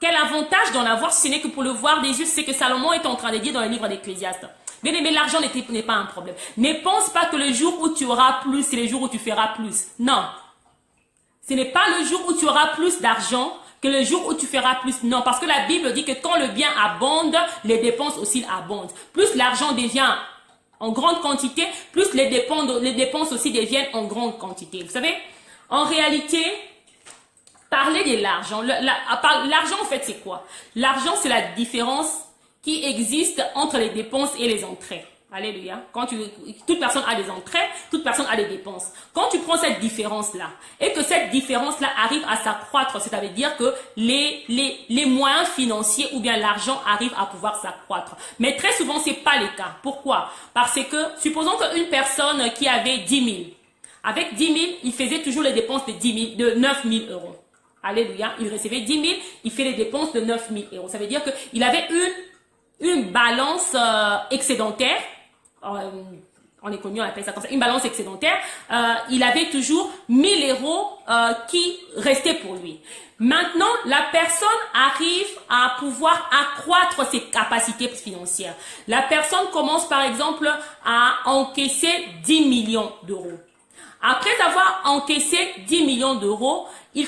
Quel avantage d'en avoir, si ce n'est que pour le voir des yeux, c'est ce que Salomon est en train de dire dans le livre d'Ecclésiaste. Bien aimé, l'argent n'est pas un problème. Ne pense pas que le jour où tu auras plus, c'est le jour où tu feras plus. Non. Ce n'est pas le jour où tu auras plus d'argent que le jour où tu feras plus. Non, parce que la Bible dit que quand le bien abonde, les dépenses aussi abondent. Plus l'argent devient en grande quantité, plus les dépenses aussi deviennent en grande quantité. Vous savez, en réalité, parler de l'argent. L'argent, en fait, c'est quoi? L'argent, c'est la différence qui existe entre les dépenses et les entrées. Alléluia. Toute personne a des entrées, toute personne a des dépenses. Quand tu prends cette différence-là et que cette différence-là arrive à s'accroître, ça veut dire que les moyens financiers ou bien l'argent arrive à pouvoir s'accroître. Mais très souvent, c'est pas le cas. Pourquoi? Parce que, supposons qu'une personne qui avait 10 000, avec 10 000, il faisait toujours les dépenses de 9 000 euros. Alléluia. Il recevait 10 000, il fait les dépenses de 9 000 euros. Ça veut dire qu'il avait une balance excédentaire. On est connu, on appelle ça comme ça, une balance excédentaire. Il avait toujours 1 000 euros qui restaient pour lui. Maintenant, la personne arrive à pouvoir accroître ses capacités financières. La personne commence par exemple à encaisser 10 millions d'euros. Après avoir encaissé 10 millions d'euros, la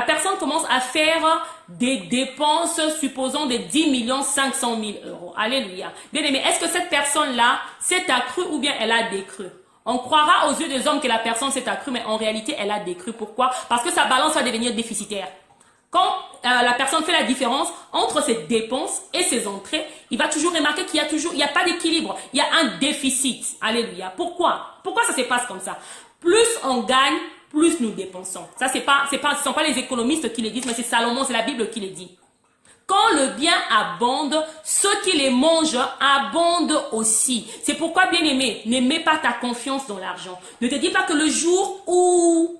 personne commence à faire des dépenses, supposons de 10 500 000 euros. Alléluia. Bien aimé, est-ce que cette personne-là s'est accrue ou bien elle a décru? On croira aux yeux des hommes que la personne s'est accrue, mais en réalité, elle a décru. Pourquoi? Parce que sa balance va devenir déficitaire. Quand la personne fait la différence entre ses dépenses et ses entrées, il va toujours remarquer qu'il n'y a pas d'équilibre, il y a un déficit. Alléluia. Pourquoi? Pourquoi ça se passe comme ça? Plus on gagne, plus nous dépensons. Ça, ce ne sont pas les économistes qui le disent, mais c'est Salomon, c'est la Bible qui le dit. Quand le bien abonde, ceux qui les mangent abondent aussi. C'est pourquoi, bien aimé, n'aimez pas ta confiance dans l'argent. Ne te dis pas que le jour où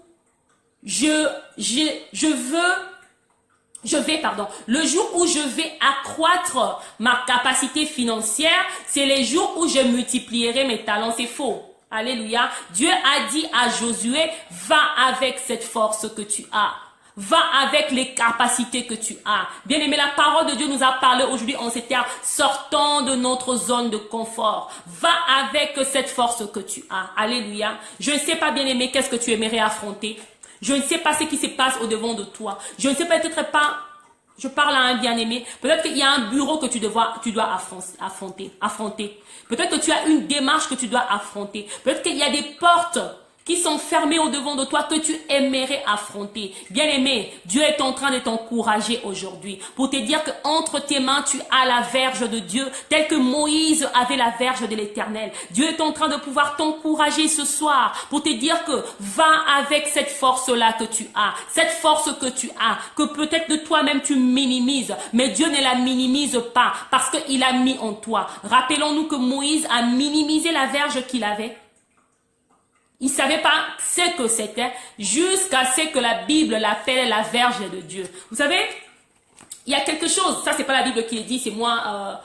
le jour où je vais accroître ma capacité financière, c'est les jours où je multiplierai mes talents. C'est faux. Alléluia. Dieu a dit à Josué, va avec cette force que tu as. Va avec les capacités que tu as. Bien aimé, la parole de Dieu nous a parlé aujourd'hui en ces termes. Sortant de notre zone de confort. Va avec cette force que tu as. Alléluia. Je ne sais pas, bien aimé, qu'est-ce que tu aimerais affronter. Je ne sais pas ce qui se passe au-devant de toi. Je ne sais peut-être pas, je parle à un bien-aimé, peut-être qu'il y a un bureau que tu dois affronter. Peut-être que tu as une démarche que tu dois affronter. Peut-être qu'il y a des portes qui sont fermées au-devant de toi que tu aimerais affronter. Bien-aimé, Dieu est en train de t'encourager aujourd'hui pour te dire qu'entre tes mains, tu as la verge de Dieu, telle que Moïse avait la verge de l'Éternel. Dieu est en train de pouvoir t'encourager ce soir pour te dire que va avec cette force-là que tu as, cette force que tu as, que peut-être de toi-même tu minimises, mais Dieu ne la minimise pas parce qu'il a mis en toi. Rappelons-nous que Moïse a minimisé la verge qu'il avait. Il ne savait pas ce que c'était jusqu'à ce que la Bible l'appelle la verge de Dieu. Vous savez, il y a quelque chose, ça c'est pas la Bible qui le dit, c'est moi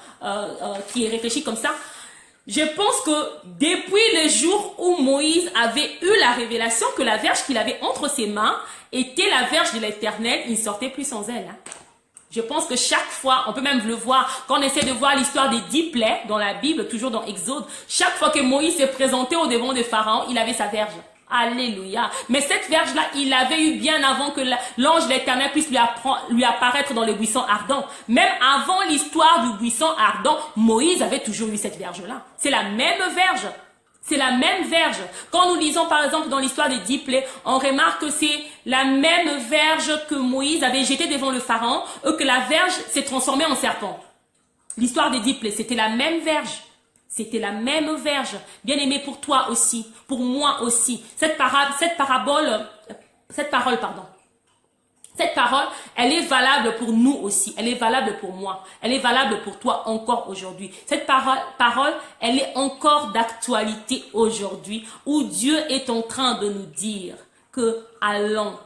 qui ai réfléchi comme ça. Je pense que depuis le jour où Moïse avait eu la révélation que la verge qu'il avait entre ses mains était la verge de l'Éternel, il ne sortait plus sans elle. Je pense que chaque fois, on peut même le voir, quand on essaie de voir l'histoire des 10 plaies dans la Bible, toujours dans Exode, chaque fois que Moïse s'est présenté au devant de Pharaon, il avait sa verge. Alléluia. Mais cette verge-là, il l'avait eu bien avant que l'ange de l'Éternel puisse lui apparaître dans le buisson ardent. Même avant l'histoire du buisson ardent, Moïse avait toujours eu cette verge-là. C'est la même verge. C'est la même verge. Quand nous lisons par exemple dans l'histoire des 10 plaies, on remarque que c'est la même verge que Moïse avait jetée devant le Pharaon et que la verge s'est transformée en serpent. L'histoire des 10 plaies, c'était la même verge. C'était la même verge. Bien aimé, pour toi aussi, pour moi aussi. Cette parole, elle est valable pour nous aussi. Elle est valable pour moi. Elle est valable pour toi encore aujourd'hui. Cette parole, elle est encore d'actualité aujourd'hui où Dieu est en train de nous dire que allons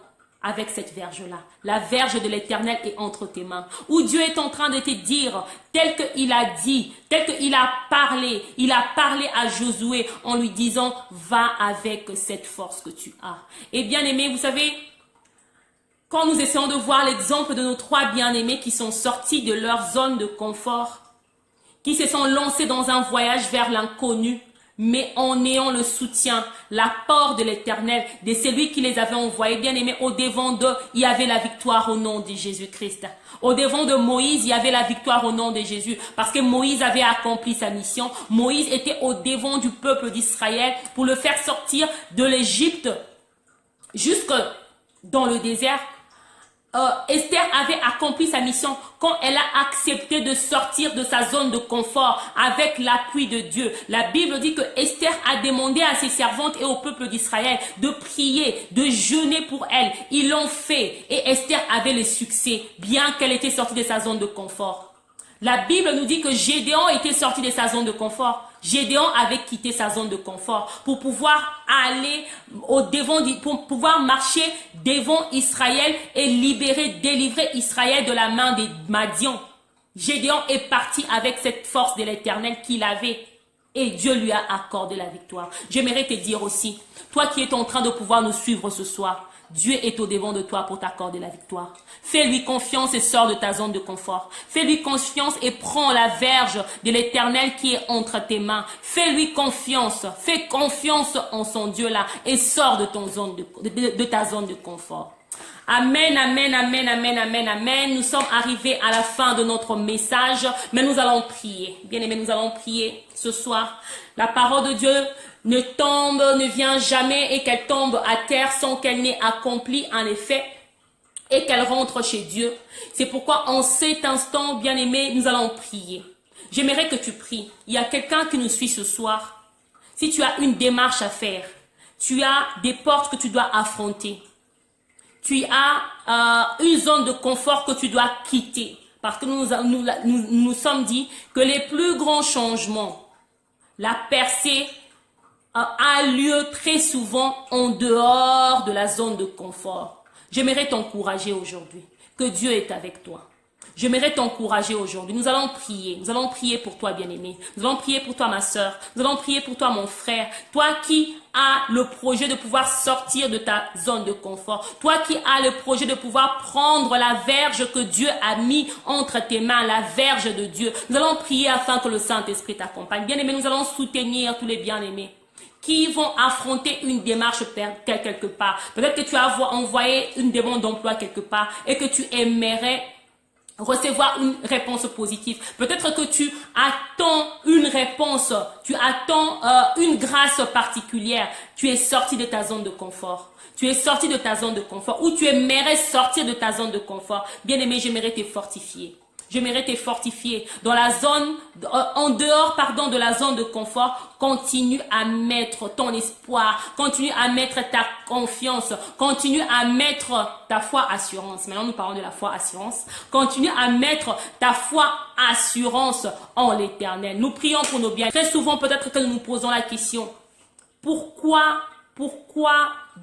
avec cette verge-là. La verge de l'Éternel est entre tes mains. Où Dieu est en train de te dire, tel qu'il a dit, tel qu'il a parlé. Il a parlé à Josué en lui disant, va avec cette force que tu as. Et bien aimé, vous savez, quand nous essayons de voir l'exemple de nos 3 bien-aimés qui sont sortis de leur zone de confort, qui se sont lancés dans un voyage vers l'inconnu, mais en ayant le soutien, l'apport de l'Éternel, de celui qui les avait envoyés, bien aimés, au devant d'eux, il y avait la victoire au nom de Jésus-Christ. Au devant de Moïse, il y avait la victoire au nom de Jésus, parce que Moïse avait accompli sa mission. Moïse était au devant du peuple d'Israël pour le faire sortir de l'Égypte jusque dans le désert. Esther avait accompli sa mission quand elle a accepté de sortir de sa zone de confort avec l'appui de Dieu. La Bible dit que Esther a demandé à ses servantes et au peuple d'Israël de prier, de jeûner pour elle. Ils l'ont fait et Esther avait le succès, bien qu'elle était sortie de sa zone de confort. La Bible nous dit que Gédéon était sorti de sa zone de confort. Gédéon avait quitté sa zone de confort pour pouvoir aller pour pouvoir marcher devant Israël et délivrer Israël de la main des Madians. Gédéon est parti avec cette force de l'Éternel qu'il avait et Dieu lui a accordé la victoire. J'aimerais te dire aussi, toi qui es en train de pouvoir nous suivre ce soir, Dieu est au devant de toi pour t'accorder la victoire. Fais-lui confiance et sors de ta zone de confort. Fais-lui confiance et prends la verge de l'Éternel qui est entre tes mains. Fais-lui confiance. Fais confiance en son Dieu là et sors de ta zone de confort. Amen, amen, amen, amen, amen, amen. Nous sommes arrivés à la fin de notre message, mais nous allons prier. Bien-aimés, nous allons prier ce soir. La parole de Dieu ne vient jamais et qu'elle tombe à terre sans qu'elle n'ait accompli en effet et qu'elle rentre chez Dieu. C'est pourquoi en cet instant, bien-aimés, nous allons prier. J'aimerais que tu pries. Il y a quelqu'un qui nous suit ce soir. Si tu as une démarche à faire, tu as des portes que tu dois affronter. Tu as une zone de confort que tu dois quitter. Parce que nous sommes dit que les plus grands changements, la percée, a lieu très souvent en dehors de la zone de confort. J'aimerais t'encourager aujourd'hui que Dieu est avec toi. J'aimerais t'encourager aujourd'hui. Nous allons prier. Nous allons prier pour toi, bien-aimé. Nous allons prier pour toi, ma soeur. Nous allons prier pour toi, mon frère. Toi qui as le projet de pouvoir sortir de ta zone de confort. Toi qui as le projet de pouvoir prendre la verge que Dieu a mis entre tes mains, la verge de Dieu. Nous allons prier afin que le Saint-Esprit t'accompagne. Bien-aimé, nous allons soutenir tous les bien-aimés qui vont affronter une démarche quelque part. Peut-être que tu as envoyé une demande d'emploi quelque part et que tu aimerais recevoir une réponse positive. Peut-être que tu attends une réponse, tu attends une grâce particulière. Tu es sorti de ta zone de confort. Tu es sorti de ta zone de confort ou tu aimerais sortir de ta zone de confort. Bien-aimé, j'aimerais te fortifier. J'aimerais te fortifier dans la zone, en dehors, de la zone de confort. Continue à mettre ton espoir, continue à mettre ta confiance, continue à mettre ta foi assurance. Maintenant, nous parlons de la foi assurance. Continue à mettre ta foi assurance en l'Éternel. Nous prions pour nos biens. Très souvent, peut-être que nous nous posons la question, pourquoi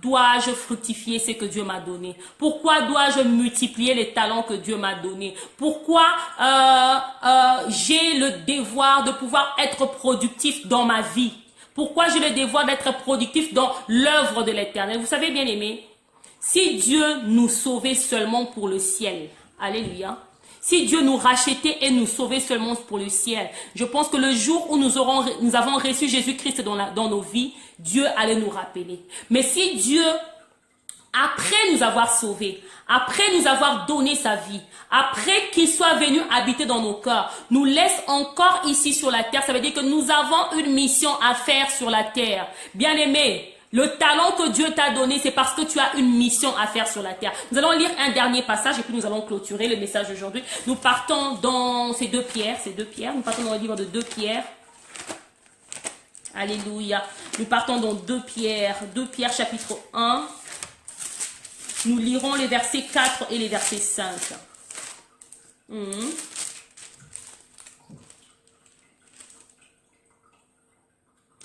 dois-je fructifier ce que Dieu m'a donné? Pourquoi dois-je multiplier les talents que Dieu m'a donnés? Pourquoi j'ai le devoir de pouvoir être productif dans ma vie? Pourquoi j'ai le devoir d'être productif dans l'œuvre de l'Éternel? Vous savez, bien aimé, si Dieu nous sauvait seulement pour le ciel, alléluia, si Dieu nous rachetait et nous sauvait seulement pour le ciel, je pense que le jour où nous avons reçu Jésus-Christ dans nos vies, Dieu allait nous rappeler. Mais si Dieu, après nous avoir sauvés, après nous avoir donné sa vie, après qu'il soit venu habiter dans nos cœurs, nous laisse encore ici sur la terre, ça veut dire que nous avons une mission à faire sur la terre. Bien-aimé, le talent que Dieu t'a donné, c'est parce que tu as une mission à faire sur la terre. Nous allons lire un dernier passage et puis nous allons clôturer le message d'aujourd'hui. Nous partons dans ces deux pierres, nous partons dans le livre de 2 Pierre. Alléluia. Nous partons dans 2 Pierre chapitre 1. Nous lirons les versets 4 et les versets 5.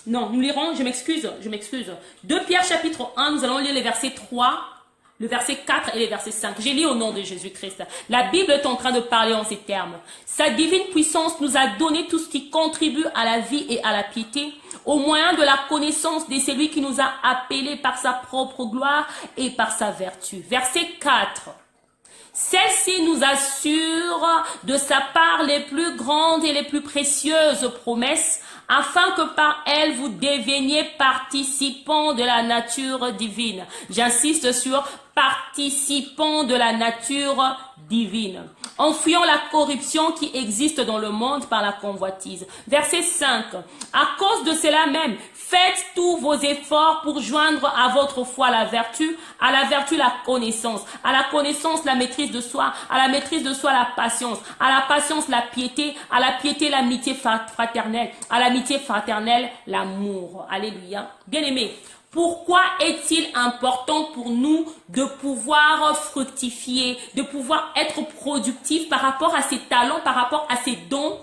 Non, nous lirons, je m'excuse. 2 Pierre chapitre 1, nous allons lire les versets 3, le verset 4 et les versets 5. J'ai lu au nom de Jésus-Christ. La Bible est en train de parler en ces termes. Sa divine puissance nous a donné tout ce qui contribue à la vie et à la piété, au moyen de la connaissance de celui qui nous a appelés par sa propre gloire et par sa vertu. Verset 4. Celle-ci nous assure de sa part les plus grandes et les plus précieuses promesses, afin que par elle vous deveniez participants de la nature divine. J'insiste sur participants de la nature divine, en fuyant la corruption qui existe dans le monde par la convoitise. Verset 5. À cause de cela même, faites tous vos efforts pour joindre à votre foi la vertu, à la vertu la connaissance, à la connaissance la maîtrise de soi, à la maîtrise de soi la patience, à la patience la piété, à la piété l'amitié fraternelle, à l'amitié fraternelle l'amour. Alléluia. Bien-aimés, pourquoi est-il important pour nous de pouvoir fructifier, de pouvoir être productifs par rapport à ces talents, par rapport à ces dons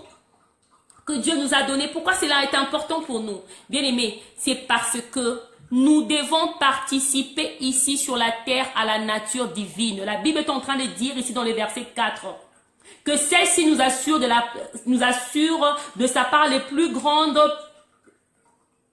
que Dieu nous a donnés? Pourquoi cela est important pour nous? Bien-aimés, c'est parce que nous devons participer ici sur la terre à la nature divine. La Bible est en train de dire ici dans le verset 4 que celle-ci nous assure de sa part les plus grandes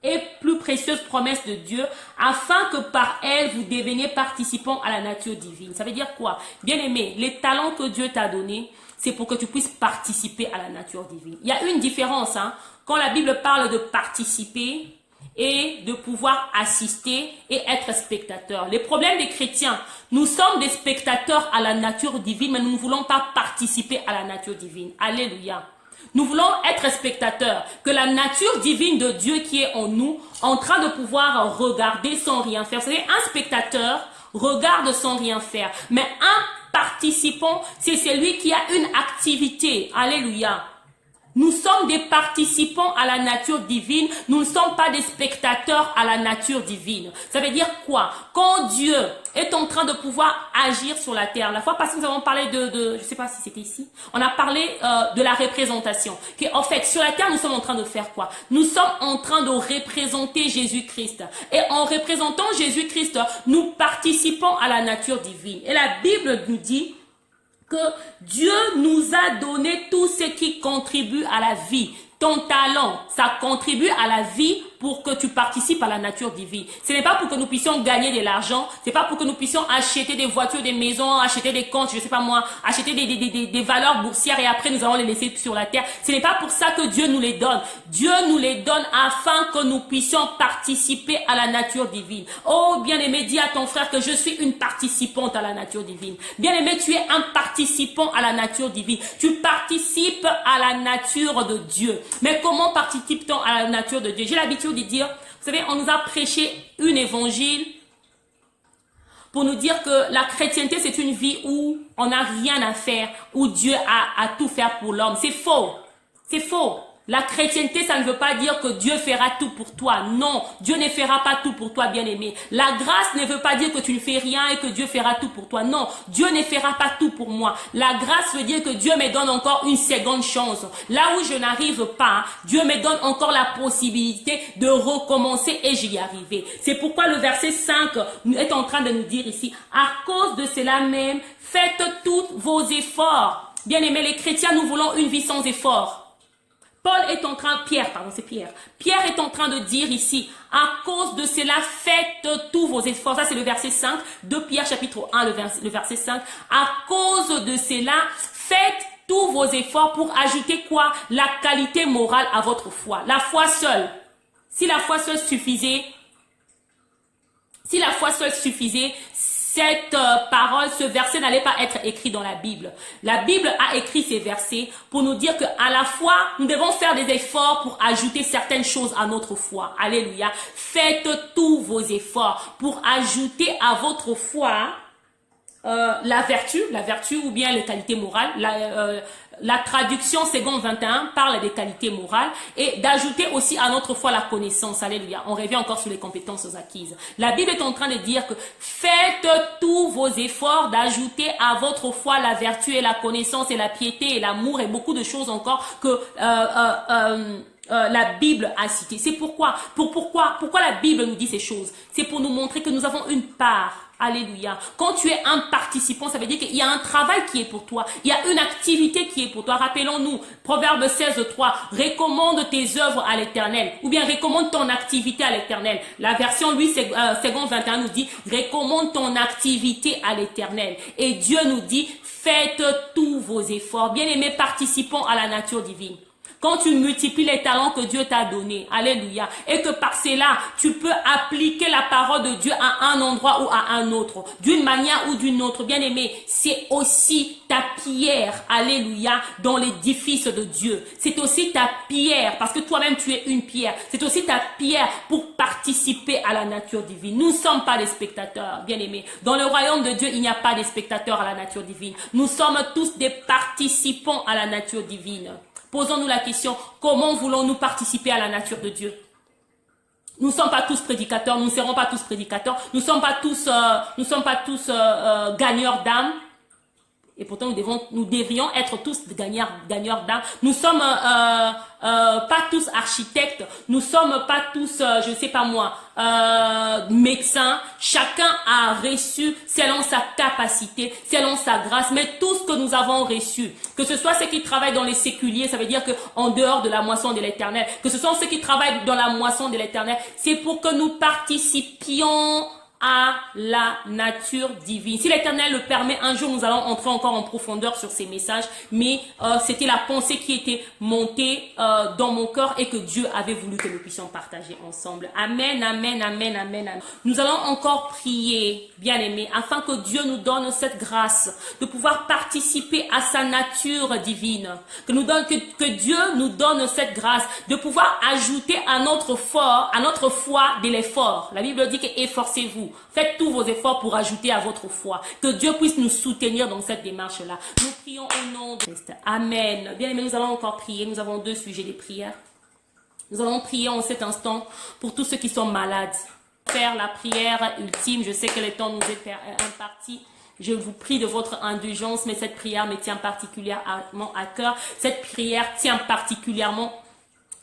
et plus précieuses promesses de Dieu, afin que par elle vous deveniez participants à la nature divine. Ça veut dire quoi? Bien-aimé, les talents que Dieu t'a donnés, c'est pour que tu puisses participer à la nature divine. Il y a une différence, hein, quand la Bible parle de participer et de pouvoir assister et être spectateur. Les problèmes des chrétiens, nous sommes des spectateurs à la nature divine, mais nous ne voulons pas participer à la nature divine. Alléluia. Nous voulons être spectateurs, que la nature divine de Dieu qui est en nous, en train de pouvoir regarder sans rien faire. Vous savez, un spectateur regarde sans rien faire, mais un participant, c'est celui qui a une activité. Alléluia. Nous sommes des participants à la nature divine. Nous ne sommes pas des spectateurs à la nature divine. Ça veut dire quoi? Quand Dieu est en train de pouvoir agir sur la terre, la fois passée nous avons parlé je ne sais pas si c'était ici, on a parlé de la représentation. En fait, sur la terre, nous sommes en train de faire quoi? Nous sommes en train de représenter Jésus-Christ. Et en représentant Jésus-Christ, nous participons à la nature divine. Et la Bible nous dit que Dieu nous a donné tout ce qui contribue à la vie. Ton talent, ça contribue à la vie pour que tu participes à la nature divine. Ce n'est pas pour que nous puissions gagner de l'argent, ce n'est pas pour que nous puissions acheter des voitures, des maisons, acheter des comptes, je ne sais pas moi, acheter des valeurs boursières et après nous allons les laisser sur la terre. Ce n'est pas pour ça que Dieu nous les donne. Dieu nous les donne afin que nous puissions participer à la nature divine. Oh bien-aimé, dis à ton frère que je suis une participante à la nature divine. Bien-aimé, tu es un participant à la nature divine. Tu participes à la nature de Dieu. Mais comment participe-t-on à la nature de Dieu? J'ai l'habitude de dire, vous savez, on nous a prêché une évangile pour nous dire que la chrétienté, c'est une vie où on n'a rien à faire, où Dieu a à tout faire pour l'homme. C'est faux. C'est faux. La chrétienté, ça ne veut pas dire que Dieu fera tout pour toi. Non, Dieu ne fera pas tout pour toi, bien-aimé. La grâce ne veut pas dire que tu ne fais rien et que Dieu fera tout pour toi. Non, Dieu ne fera pas tout pour moi. La grâce veut dire que Dieu me donne encore une seconde chance. Là où je n'arrive pas, Dieu me donne encore la possibilité de recommencer et j'y arriverai. C'est pourquoi le verset 5 est en train de nous dire ici, à cause de cela même, faites tous vos efforts. Bien-aimés, les chrétiens, nous voulons une vie sans effort. Pierre est en train de dire ici, à cause de cela, faites tous vos efforts. Ça, c'est le verset 5 de Pierre chapitre 1, le verset 5. À cause de cela, faites tous vos efforts pour ajouter quoi? La qualité morale à votre foi. La foi seule. Si la foi seule suffisait, cette parole, ce verset n'allait pas être écrit dans la Bible. La Bible a écrit ces versets pour nous dire qu'à la fois, nous devons faire des efforts pour ajouter certaines choses à notre foi. Alléluia. Faites tous vos efforts pour ajouter à votre foi la vertu ou bien les qualités morales. La traduction Second 21 parle des qualités morales et d'ajouter aussi à notre foi la connaissance. Alléluia. On revient encore sur les compétences acquises. La Bible est en train de dire que faites tous vos efforts d'ajouter à votre foi la vertu et la connaissance et la piété et l'amour et beaucoup de choses encore que la Bible a cité. C'est pourquoi la Bible nous dit ces choses. C'est pour nous montrer que nous avons une part. Alléluia. Quand tu es un participant, ça veut dire qu'il y a un travail qui est pour toi. Il y a une activité qui est pour toi. Rappelons-nous, Proverbe 16:3, recommande tes œuvres à l'Éternel. Ou bien recommande ton activité à l'Éternel. La version, Second 21 nous dit, recommande ton activité à l'Éternel. Et Dieu nous dit, faites tous vos efforts. Bien-aimés, participants à la nature divine. quand tu multiplies les talents que Dieu t'a donnés, alléluia, et que par cela, tu peux appliquer la parole de Dieu à un endroit ou à un autre, d'une manière ou d'une autre, bien aimé, c'est aussi ta pierre, alléluia, dans l'édifice de Dieu. C'est aussi ta pierre, parce que toi-même tu es une pierre, c'est aussi ta pierre pour participer à la nature divine. Nous ne sommes pas des spectateurs, bien aimés. Dans le royaume de Dieu, il n'y a pas de spectateurs à la nature divine. Nous sommes tous des participants à la nature divine. Posons-nous la question, comment voulons-nous participer à la nature de Dieu? Nous ne sommes pas tous prédicateurs, nous ne serons pas tous prédicateurs, nous ne sommes pas tous gagneurs d'âme. Et pourtant, nous devrions être tous gagneurs d'âme. Nous sommes pas tous architectes. Nous sommes pas tous, je ne sais pas moi, médecins. Chacun a reçu selon sa capacité, selon sa grâce. Mais tout ce que nous avons reçu, que ce soit ceux qui travaillent dans les séculiers, ça veut dire que en dehors de la moisson de l'Éternel, que ce soit ceux qui travaillent dans la moisson de l'Éternel, c'est pour que nous participions à la nature divine. Si l'Éternel le permet, un jour nous allons entrer encore en profondeur sur ces messages, mais c'était la pensée qui était montée dans mon cœur et que Dieu avait voulu que nous puissions partager ensemble. Amen, amen, amen, amen, amen. Nous allons encore prier, bien aimés, afin que Dieu nous donne cette grâce de pouvoir participer à sa nature divine, que Dieu nous donne cette grâce de pouvoir ajouter à notre foi de l'effort. La Bible dit que efforcez-vous. Faites tous vos efforts pour ajouter à votre foi. Que Dieu puisse nous soutenir dans cette démarche-là. Nous prions au nom de Christ. Amen. Bien aimés, nous allons encore prier. Nous avons 2 sujets de prière. Nous allons prier en cet instant pour tous ceux qui sont malades. Faire la prière ultime. Je sais que le temps nous est imparti. Je vous prie de votre indulgence, mais cette prière me tient particulièrement à cœur. Cette prière tient particulièrement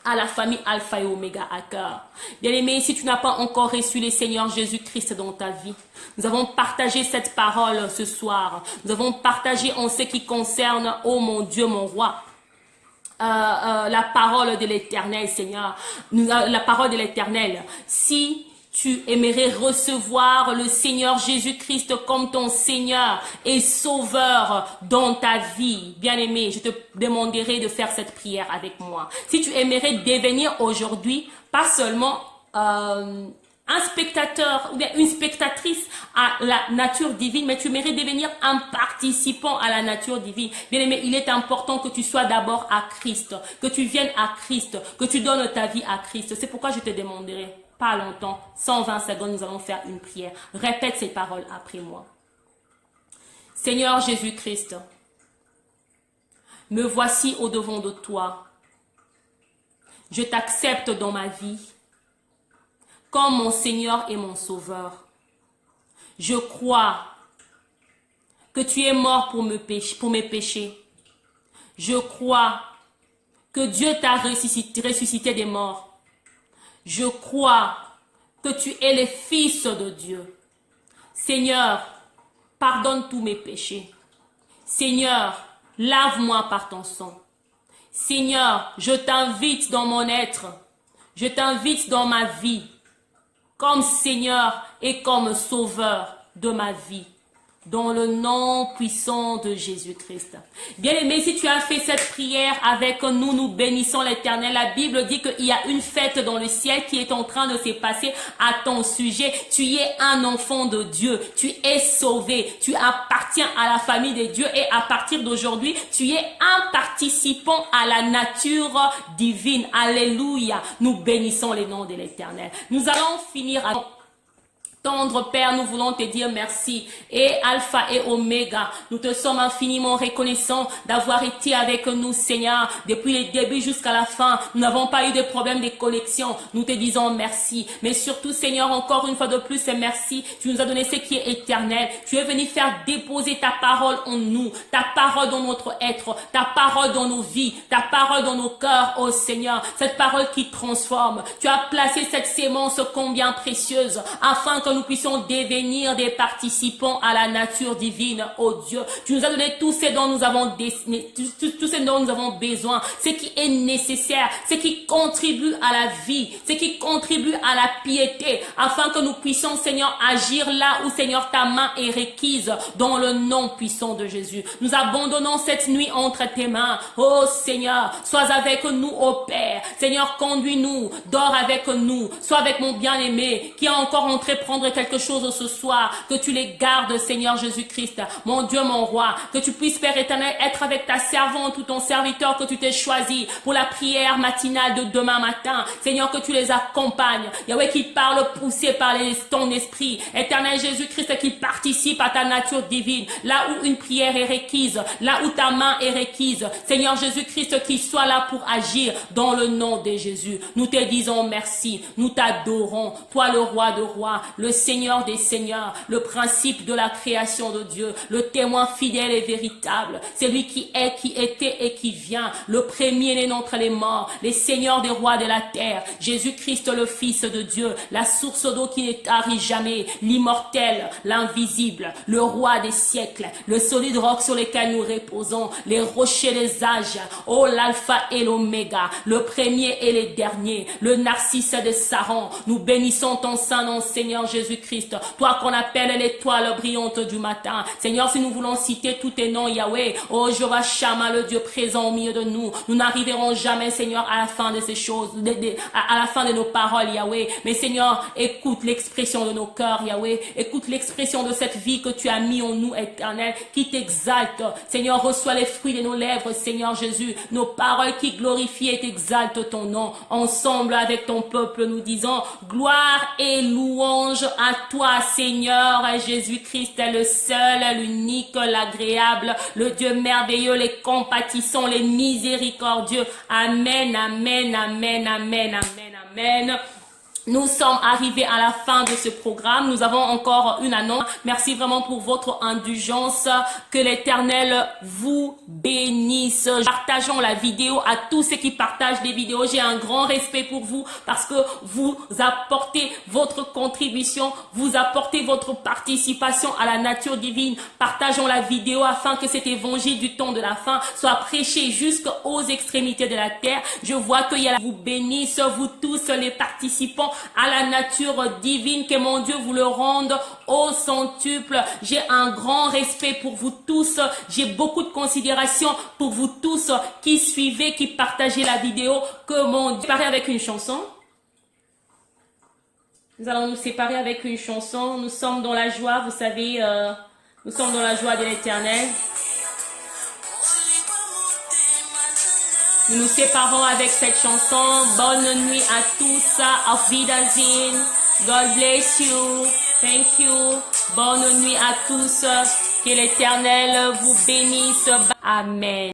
à la famille Alpha et Oméga à cœur. Bien aimé, si tu n'as pas encore reçu le Seigneur Jésus-Christ dans ta vie, nous avons partagé cette parole ce soir. Nous avons partagé en ce qui concerne, oh mon Dieu, mon roi, la parole de l'Éternel, Seigneur. La parole de l'Éternel. Si tu aimerais recevoir le Seigneur Jésus-Christ comme ton Seigneur et Sauveur dans ta vie, bien-aimé, je te demanderai de faire cette prière avec moi. Si tu aimerais devenir aujourd'hui, pas seulement un spectateur ou bien une spectatrice à la nature divine, mais tu aimerais devenir un participant à la nature divine. Bien-aimé, il est important que tu sois d'abord à Christ, que tu viennes à Christ, que tu donnes ta vie à Christ. C'est pourquoi je te demanderai, pas longtemps, 120 secondes, nous allons faire une prière. Répète ces paroles après moi. Seigneur Jésus-Christ, me voici au-devant de toi. Je t'accepte dans ma vie comme mon Seigneur et mon Sauveur. Je crois que tu es mort pour mes péchés. Je crois que Dieu t'a ressuscité des morts. Je crois que tu es le Fils de Dieu. Seigneur, pardonne tous mes péchés. Seigneur, lave-moi par ton sang. Seigneur, je t'invite dans mon être. Je t'invite dans ma vie comme Seigneur et comme Sauveur de ma vie. Dans le nom puissant de Jésus-Christ. Bien-aimé, si tu as fait cette prière avec nous, nous bénissons l'Éternel. La Bible dit qu'il y a une fête dans le ciel qui est en train de se passer à ton sujet. Tu es un enfant de Dieu. Tu es sauvé. Tu appartiens à la famille de Dieu et à partir d'aujourd'hui, tu es un participant à la nature divine. Alléluia. Nous bénissons le nom de l'Éternel. Nous allons finir avec... Tendre Père, nous voulons te dire merci. Et Alpha et Oméga, nous te sommes infiniment reconnaissants d'avoir été avec nous, Seigneur, depuis le début jusqu'à la fin. Nous n'avons pas eu de problème de connexion. Nous te disons merci. Mais surtout, Seigneur, encore une fois de plus, merci. Tu nous as donné ce qui est éternel. Tu es venu faire déposer ta parole en nous, ta parole dans notre être, ta parole dans nos vies, ta parole dans nos cœurs, oh Seigneur. Cette parole qui transforme. Tu as placé cette sémence combien précieuse afin que que nous puissions devenir des participants à la nature divine, oh Dieu. Tu nous as donné tout ce dont nous avons tout ce dont nous avons besoin, ce qui est nécessaire, ce qui contribue à la vie, ce qui contribue à la piété, afin que nous puissions, Seigneur, agir là où, Seigneur, ta main est requise, dans le nom puissant de Jésus. Nous abandonnons cette nuit entre tes mains. Oh Seigneur, sois avec nous, oh Père. Seigneur, conduis-nous, dors avec nous, sois avec mon bien-aimé qui a encore entreprendre quelque chose ce soir, que tu les gardes, Seigneur Jésus-Christ, mon Dieu, mon roi, que tu puisses, Père éternel, être avec ta servante ou ton serviteur que tu t'es choisi pour la prière matinale de demain matin. Seigneur, que tu les accompagnes. Yahweh, qui parle poussé par ton esprit. Éternel Jésus-Christ, qui participe à ta nature divine. Là où une prière est requise, là où ta main est requise. Seigneur Jésus-Christ, qui soit là pour agir dans le nom de Jésus. Nous te disons merci. Nous t'adorons. Toi, le roi de rois, le Seigneur des seigneurs, le principe de la création de Dieu, le témoin fidèle et véritable. C'est lui qui est, qui était et qui vient. Le premier-né d'entre les morts, les seigneurs des rois de la terre. Jésus-Christ, le Fils de Dieu, la source d'eau qui ne tarit jamais, l'immortel, l'invisible, le roi des siècles, le solide roc sur lequel nous reposons, les rochers des âges, oh l'alpha et l'oméga, le premier et le dernier, le narcisse de Saron. Nous bénissons ton saint nom, Seigneur Jésus-Christ, toi qu'on appelle l'étoile brillante du matin. Seigneur, si nous voulons citer tous tes noms, Yahweh, oh Jéhovah Shammah, le Dieu présent au milieu de nous, nous n'arriverons jamais, Seigneur, à la fin de ces choses, à la fin de nos paroles, Yahweh. Mais Seigneur, écoute l'expression de nos cœurs, Yahweh. Écoute l'expression de cette vie que tu as mis en nous, éternel, qui t'exalte. Seigneur, reçois les fruits de nos lèvres, Seigneur Jésus, nos paroles qui glorifient et t'exaltent ton nom. Ensemble avec ton peuple, nous disons gloire et louange à toi, Seigneur Jésus-Christ, le seul, l'unique, l'agréable, le Dieu merveilleux, les compatissants, les miséricordieux. Amen, amen, amen, amen, amen, amen. Nous sommes arrivés à la fin de ce programme. Nous avons encore une annonce. Merci vraiment pour votre indulgence. Que l'Éternel vous bénisse. Partageons la vidéo à tous ceux qui partagent des vidéos. J'ai un grand respect pour vous parce que vous apportez votre contribution, vous apportez votre participation à la nature divine. Partageons la vidéo afin que cet évangile du temps de la fin soit prêché jusqu'aux extrémités de la terre. Je vois qu'il y a vous bénisse, vous tous les participants à la nature divine, que mon Dieu vous le rende au centuple. J'ai un grand respect pour vous tous. J'ai beaucoup de considération pour vous tous qui suivez, qui partagez la vidéo. Que mon Dieu séparer avec une chanson. Nous allons nous séparer avec une chanson. Nous sommes dans la joie, vous savez, nous sommes dans la joie de l'Éternel. Nous nous séparons avec cette chanson. Bonne nuit à tous. Auf Wiedersehen. God bless you. Thank you. Bonne nuit à tous. Que l'Éternel vous bénisse. Amen.